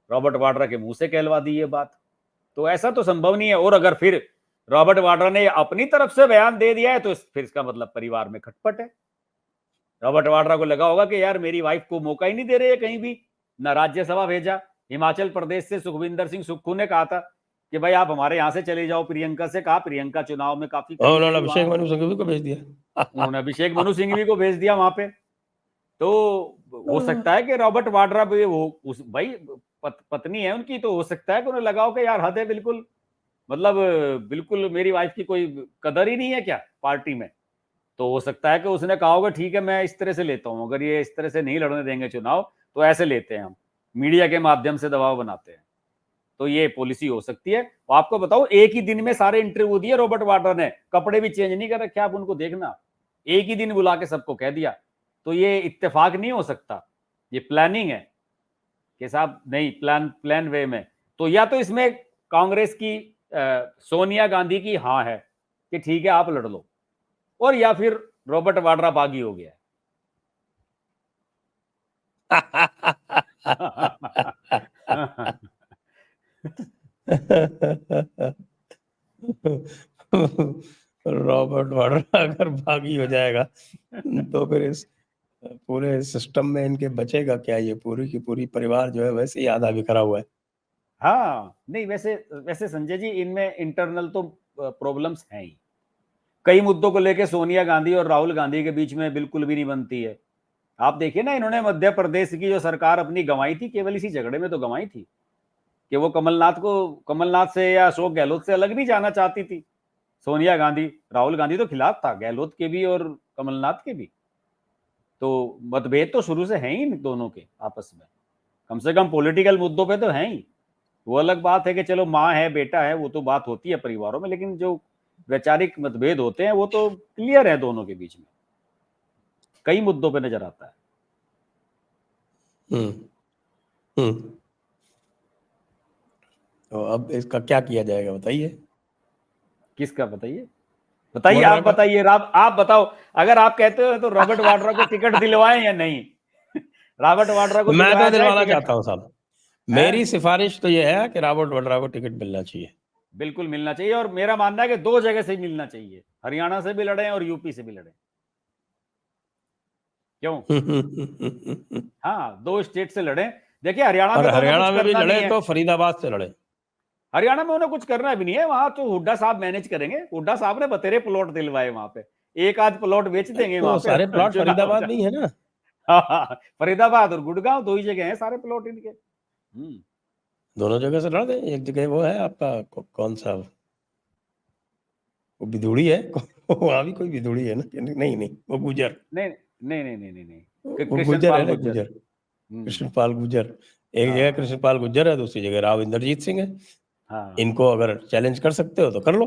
रॉबर्ट वाड्रा के मुंह से कहलवा दी ये बात, तो ऐसा तो संभव नहीं है। और अगर फिर रॉबर्ट वाड्रा ने अपनी तरफ से बयान दे दिया है तो फिर इसका मतलब परिवार में खटपट है। रॉबर्ट वाड्रा को लगा होगा कि यार मेरी वाइफ को मौका ही नहीं दे रहे हैं कहीं भी, ना राज्यसभा भेजा। हिमाचल प्रदेश से सुखविंदर सिंह सुक्खू ने कहा था कि भाई आप हमारे यहां से चले जाओ, प्रियंका से कहा, प्रियंका चुनाव में काफी और करीब उन्होंने गई वहां, अभिषेक मनु सिंघवी को भेज दिया। उन्होंने अभिषेक मनु सिंघवी को भेज दिया वहां पे। तो हो सकता है कि रॉबर्ट वाड्रा भी वो उस भाई पत्नी है उनकी, तो हो सकता है कि उन्हें लगाओ कि यार हद है बिल्कुल, मतलब बिल्कुल मेरी वाइफ की कोई कदर ही नहीं है क्या पार्टी में। तो हो सकता है कि उसने कहा होगा ठीक है मैं इस तरह से लेता हूं, अगर ये इस तरह से नहीं लड़ने देंगे चुनाव तो ऐसे लेते हैं हम, मीडिया के माध्यम से दबाव बनाते हैं। तो ये पॉलिसी हो सकती है। तो आपको बताओ एक ही दिन में सारे इंटरव्यू दिए रॉबर्ट वाड्रा ने, कपड़े भी चेंज नहीं कर रखे, आप उनको देखना, एक ही दिन बुला के सबको कह दिया। तो ये इत्तेफाक नहीं हो सकता, ये प्लानिंग है कि साहब नहीं, प्लान वे में। तो या तो इसमें कांग्रेस की सोनिया गांधी की हाँ है कि ठीक है आप लड़ लो, और या फिर रॉबर्ट वाड्रा बागी हो गया। रॉबर्ट वाड्रा अगर बागी हो जाएगा तो फिर इस पूरे सिस्टम में इनके बचेगा क्या? ये पूरी की पूरी परिवार जो है वैसे ही आधा बिखरा हुआ है। हाँ नहीं, वैसे वैसे संजय जी इनमें इंटरनल तो प्रॉब्लम्स हैं ही, कई मुद्दों को लेकर सोनिया गांधी और राहुल गांधी के बीच में बिल्कुल भी नहीं बनती है। आप देखिए ना, इन्होंने मध्य प्रदेश की जो सरकार अपनी गंवाई थी, केवल इसी झगड़े में तो गंवाई थी कि वो कमलनाथ से या अशोक गहलोत से अलग नहीं जाना चाहती थी सोनिया गांधी। राहुल गांधी तो खिलाफ था गहलोत के भी और कमलनाथ के भी। तो मतभेद तो शुरू से हैं ही दोनों के आपस में। कम से कम पॉलिटिकल मुद्दों पे तो हैं ही। वो अलग बात है कि चलो माँ है बेटा है, वो तो बात होती है परिवारों में, लेकिन जो वैचारिक मतभेद होते हैं वो तो क्लियर है दोनों के बीच में, कई मुद्दों पे नजर आता है। तो अब इसका क्या किया जाएगा बताइए। किसका बताइए, बताइए वाड्रा आप का। बताइए, आप बताओ। अगर आप कहते हो तो रॉबर्ट वाड्रा को टिकट दिलवाएं या नहीं? रॉबर्ट वाड्रा को मैं तो दिलवाया जाए दिलवाना टिकट? चाहता हूँ साहब। है, मेरी सिफारिश तो यह है कि रॉबर्ट वाड्रा को टिकट मिलना चाहिए। बिल्कुल मिलना चाहिए, और मेरा मानना है कि दो जगह से मिलना चाहिए, हरियाणा से भी लड़े और यूपी से भी लड़े। क्यों? हाँ, दो स्टेट से लड़े। देखिए हरियाणा और में तो उन्हें कुछ हरियाणा में भी करना नहीं लड़े है, तो फरीदाबाद से लड़े। हरियाणा में उन्हें कुछ करना भी नहीं है, वहां तो हुड्डा साहब मैनेज करेंगे। हुड्डा साहब ने बतेरे प्लॉट दिलवाए वहां पे, एक आध प्लॉट बेच देंगे वहां तो पे। सारे प्लॉट चुनाव फरीदाबाद में ही है ना। हाँ, फरीदाबाद और गुड़गांव दो ही जगह हैं सारे प्लॉट इनके। दोनों जगह से लड़ दें। एक जगह वो है आपका कौन सा, वो बिधुड़ी है वहां भी कोई बिधुड़ी है ना, नहीं नहीं वो गुजर। नहीं नहीं नहीं नहीं नहीं नहीं, वो कृष्ण गुजर पाल है ना, गुर्जर। गुजर। हम्म, कृष्णपाल गुजर। एक जगह हाँ कृष्णपाल गुजर है, दूसरी जगह राव इंद्रजीत सिंह है। हाँ, इनको अगर चैलेंज कर सकते हो तो कर लो।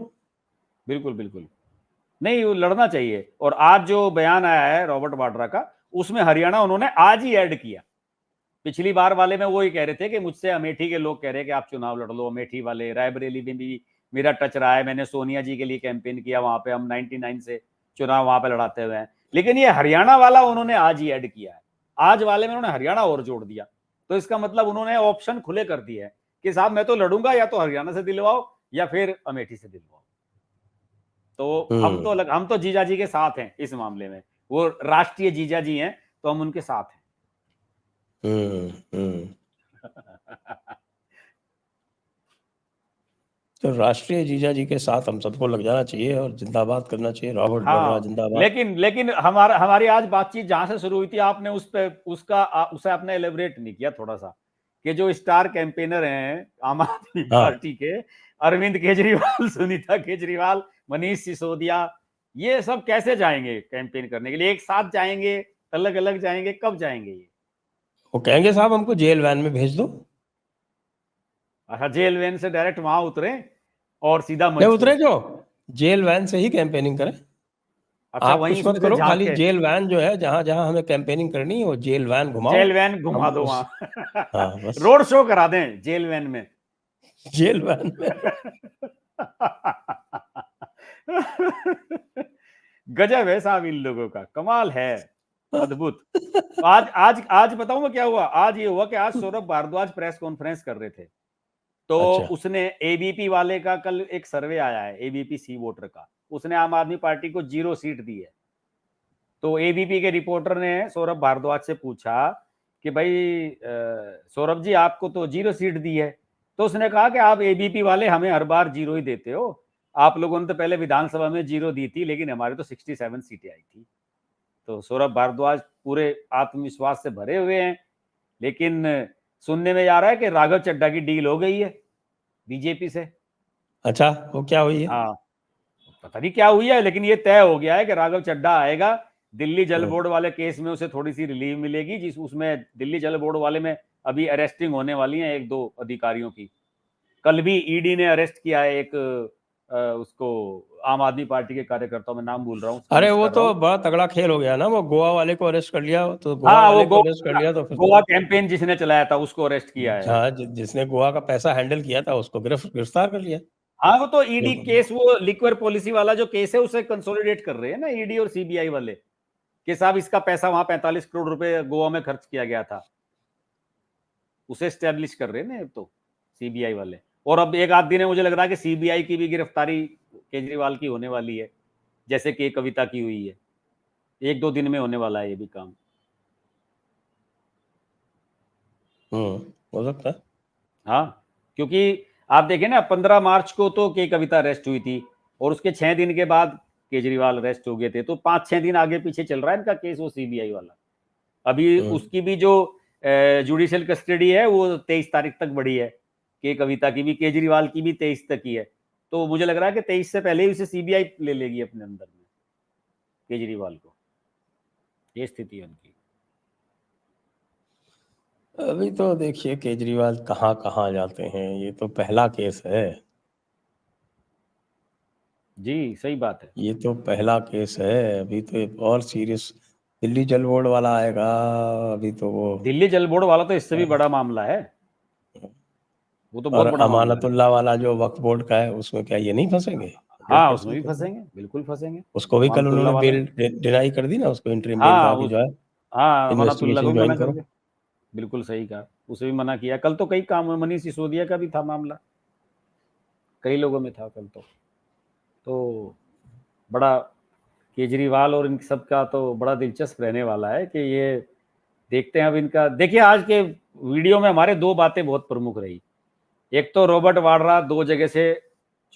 बिल्कुल बिल्कुल। नहीं, वो लड़ना चाहिए। और आज जो बयान आया है रॉबर्ट वाड्रा का, उसमें हरियाणा उन्होंने आज ही ऐड किया। पिछली बार वाले में वो ही कह रहे थे कि मुझसे अमेठी के लोग कह रहे हैं कि आप चुनाव लड़ लो, अमेठी वाले, रायबरेली में भी मेरा टच रहा है, मैंने सोनिया जी के लिए कैंपेन किया वहां पे, हम 99 से चुनाव वहां पे लड़ाते हुए हैं। लेकिन ये हरियाणा वाला उन्होंने आज ही ऐड किया है, आज वाले में उन्होंने हरियाणा और जोड़ दिया। तो इसका मतलब उन्होंने ऑप्शन खुले कर दिए है कि साहब मैं तो लड़ूंगा, या तो हरियाणा से दिलवाओ या फिर अमेठी से दिलवाओ। तो हम तो जीजा जी के साथ हैं इस मामले में, वो राष्ट्रीय जीजा जी हैं तो हम उनके साथ हैं। हम्म। तो राष्ट्रीय जीजा जी के साथ हम सबको लग जाना चाहिए और जिंदाबाद करना चाहिए, रॉबर्ट वाड्रा हाँ, जिंदाबाद। लेकिन हमारी आज बातचीत जहां से शुरू हुई थी, आपने उसे आपने एलिब्रेट नहीं किया थोड़ा सा, कि जो स्टार कैंपेनर हैं आम आदमी हाँ। पार्टी के, अरविंद केजरीवाल, सुनीता केजरीवाल, मनीष सिसोदिया, ये सब कैसे जाएंगे कैंपेन करने के लिए? एक साथ जाएंगे, अलग अलग जाएंगे, कब जाएंगे ये? वो कहेंगे साहब हमको जेल वैन में भेज दो। अच्छा, जेल वैन से डायरेक्ट वहां उतरे और सीधा नहीं मंच पे? उतरे क्यों, जेल वैन से ही कैंपेनिंग करें। अच्छा, आप वहीं कुछ इसमें मत से करो, झांक खाली के जेल वैन जो है जहां जहां हमें कैंपेनिंग करनी है वो जेल वैन घुमाओ। जेल वैन घुमा हम दो उस, वहां। हाँ बस रोड शो करा दें जेल वैन में। जेल वैन में। गजब है साहब, इन लोगों का कमाल है, अद्भुत। तो आज आज आज बताऊं मैं क्या हुआ? आज ये हुआ कि आज सौरभ भारद्वाज प्रेस कॉन्फ्रेंस कर रहे थे, तो अच्छा। उसने एबीपी वाले का कल एक सर्वे आया है, एबीपी सी वोटर का, उसने आम आदमी पार्टी को 0 सीट दी है। तो एबीपी के रिपोर्टर ने सौरभ भारद्वाज से पूछा कि भाई सौरभ जी आपको तो 0 सीट दी है। तो उसने कहा कि आप एबीपी वाले हमें हर बार 0 ही देते हो, आप लोगों ने तो पहले विधानसभा में 0 दी थी, लेकिन हमारे तो 67 सीटें आई थी। तो सौरभ भारद्वाज पूरे आत्मविश्वास से भरे हुए हैं, लेकिन सुनने में आ रहा है कि राघव चड्ढा की डील हो गई है बीजेपी से। अच्छा वो क्या हुई है। हाँ, पता नहीं क्या हुई है, लेकिन ये तय हो गया है कि राघव चड्ढा आएगा। दिल्ली जल बोर्ड वाले केस में उसे थोड़ी सी रिलीफ मिलेगी, जिस उसमें दिल्ली जल बोर्ड वाले में अभी अरेस्टिंग होने वाली है एक दो अधिकारियों की। कल भी ईडी ने अरेस्ट किया है एक उसको, आम आदमी पार्टी के कार्यकर्ताओं में नाम भूल रहा हूँ, उसका अरे मिस वो कर रहा तो हूँ। बड़ा तगड़ा खेल हो गया ना, वो गोवा वाले को अरेस्ट कर लिया, तो गोवा हाँ, वो वाले को अरेस्ट कर लिया तो फिर तो गोवा कैंपेन जिसने चलाया था उसको अरेस्ट किया है। हाँ जिसने गोवा का पैसा हैंडल किया था उसको गिरफ्तार कर लिया। हाँ, वो तो ईडी बिल्कुल। केस, वो लिक्वर पॉलिसी वाला जो केस है उसे कंसोलिडेट कर रहे हैं ना ईडी और सीबीआई वाले, कि साहब इसका पैसा वहां 45 करोड़ रुपए गोवा में खर्च किया गया था, उसे स्टैब्लिश कर रहे हैं ना अब तो सीबीआई वाले। और अब एक आध दिन है, मुझे लग रहा है कि सीबीआई की भी गिरफ्तारी केजरीवाल की होने वाली है, जैसे कि कविता की हुई है। एक दो दिन में होने वाला है ये भी काम। हो सकता है। हाँ, क्योंकि आप देखें ना, 15 मार्च को तो के कविता अरेस्ट हुई थी, और उसके 6 दिन के बाद केजरीवाल अरेस्ट हो गए थे, तो 5-6 दिन आगे पीछे चल रहा है इनका केस, वो सीबीआई वाला। अभी उसकी भी जो जुडिशियल कस्टडी है वो 23 तारीख तक बढ़ी है, के कविता की भी, केजरीवाल की भी 23 तक ही है। तो मुझे लग रहा है कि 23 से पहले ही उसे सीबीआई ले लेगी अपने अंदर में, केजरीवाल को। ये स्थिति है उनकी। अभी तो देखिए केजरीवाल कहाँ कहाँ जाते हैं, ये तो पहला केस है। जी, सही बात है। ये तो पहला केस है, अभी तो एक और सीरियस दिल्ली जल बोर्ड वाला आएगा। अभी तो वो दिल्ली जल बोर्ड वाला तो इससे भी बड़ा मामला है, वो तो और बहुत बड़ा मामला है। अमानतुल्लाह वाला जो वक्फ बोर्ड का है, उसमें क्या ये नहीं फंसेंगे? हाँ, उसमें 100% भी फंसेंगे। फंसेंगे, बिल्कुल फंसेंगे। उसको भी कल अमानतुल्लाह उन्होंने वाला, बेल डिनाई कर दी ना, उसको इंटरिम बेल, हाँ कहा कि उस जो है हाँ, अमानतुल्लाह को इन्वेस्टिगेशन भी ज्वाइन मना कर करो। दिया। बिल्कुल सही कहा, उसे भी मना किया। कल तो कई काम, मनीष सिसोदिया का भी था मामला, कई लोगों में था कल तो बड़ा केजरीवाल और इन सब का तो बड़ा दिलचस्प रहने वाला है कि ये देखते हैं अब इनका। देखिए आज के वीडियो में हमारे दो बातें बहुत प्रमुख रही। एक तो रॉबर्ट वाड्रा 2 जगह से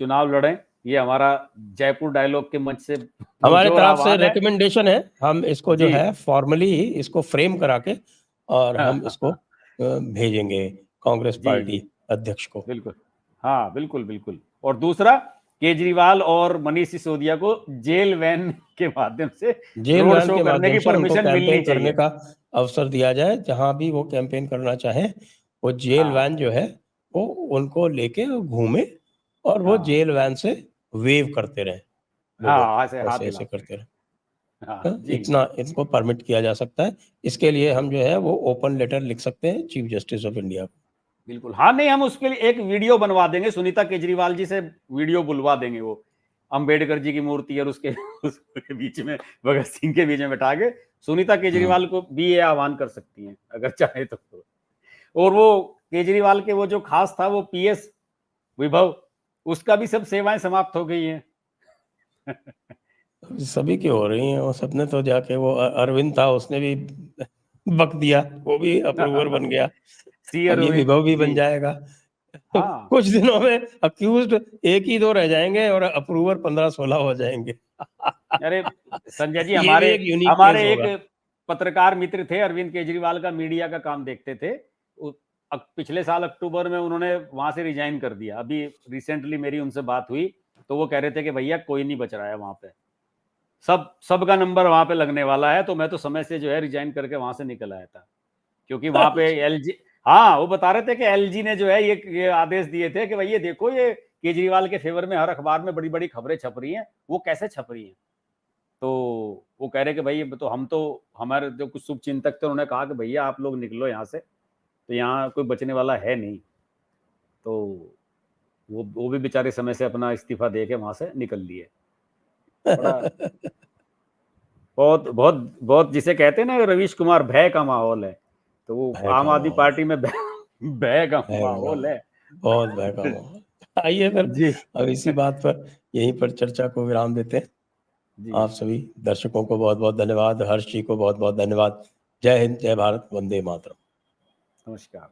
चुनाव लड़े, ये हमारा जयपुर डायलॉग के मंच से हमारे पुरजोर तरफ से आह्वान है। रिकमेंडेशन है, हम इसको जो जी। है फॉर्मली ही इसको फ्रेम करा के और हाँ, हम हाँ, इसको हाँ। भेजेंगे कांग्रेस जी, पार्टी जी, अध्यक्ष को। बिल्कुल। हाँ, बिल्कुल, बिल्कुल। और दूसरा, केजरीवाल और मनीष सिसोदिया को जेल वैन के माध्यम से जेल रोड वैन शो के करने माध्यम की से उनको परमिशन मिलनी कैंपेन करने चाहिए। का अवसर दिया जाए, जहां भी वो कैंपेन करना चाहें, वो जेल वैन हाँ, जो है वो उनको लेके घूमे और वो हाँ, जेल वैन से वेव करते रहे लोगों हाँ, को, ऐसे हाथ ऐसे ऐसे हिलाते करते रहे। रहे। हाँ, हाँ, जी। इतना इनको परमिट किया जा सकता है। इसके लिए हम जो है वो ओपन लेटर लिख सकते हैं चीफ जस्टिस ऑफ इंडिया को। बिल्कुल। हाँ, नहीं, हम उसके लिए एक वीडियो बनवा देंगे, सुनीता केजरीवाल जी से वीडियो बुलवा देंगे, वो अंबेडकर जी की मूर्ति और उसके उसके बीच में, भगत सिंह के बीच में बैठा के सुनीता केजरीवाल को भी ये आह्वान कर सकती हैं अगर चाहे तो। और वो केजरीवाल के वो जो खास था वो पीएस विभव, उसका भी सब सेवाएं समाप्त हो गई हैं। सभी की हो रही हैं, वो सबने तो जाके वो अरविंद था, उसने भी बक दिया, वो भी अप्रूवर बन गया। सी अब ये अरविंद विभव भी जी। बन जाएगा। तो हाँ, कुछ दिनों में अक्यूज्ड एक ही दो रह जाएंगे और अप्रूवर 15-16 हो जाएंगे। अरे संजय जी, ये भी हमारे एक यूनिक केस हमारे एक होगा। पत्रकार मित्र थे, अरविंद केजरीवाल का मीडिया का काम देखते थे। पिछले साल अक्टूबर में उन्होंने वहां से रिजाइन कर दिया। अभी रिसेंटली मेरी उनसे बात हुई तो वो कह रहे थे कि भैया कोई नहीं बच रहा है वहां पे, सबका नंबर वहां पे लगने वाला है। तो मैं तो समय से जो है रिजाइन करके वहां से निकल आया था, क्योंकि वहां पे एलजी, हाँ वो बता रहे थे कि एलजी ने जो है ये आदेश दिए थे कि भैया देखो, ये केजरीवाल के फेवर में हर अखबार में बड़ी बड़ी खबरें छप रही हैं, वो कैसे छप रही हैं। तो वो कह रहे कि भाई तो हम तो, हमारे जो कुछ शुभ चिंतक थे उन्होंने कहा कि भैया आप लोग निकलो यहाँ से, तो यहाँ कोई बचने वाला है नहीं। तो वो भी बेचारे समय से अपना इस्तीफा दे के वहां से निकल लिए। बड़ा बहुत बहुत बहुत जिसे कहते हैं ना रवीश कुमार, भय का माहौल है। तो वो भय आम का आदमी माहौल, पार्टी में भय का भय का माहौल माहौल, है। बहुत भय का माहौल। आइए फिर जी। अब इसी बात पर यहीं पर चर्चा को विराम देते हैं। जी। आप सभी दर्शकों को बहुत बहुत धन्यवाद, हर्ष जी को बहुत बहुत धन्यवाद। जय हिंद, जय भारत, वंदे मातरम। नमस्कार।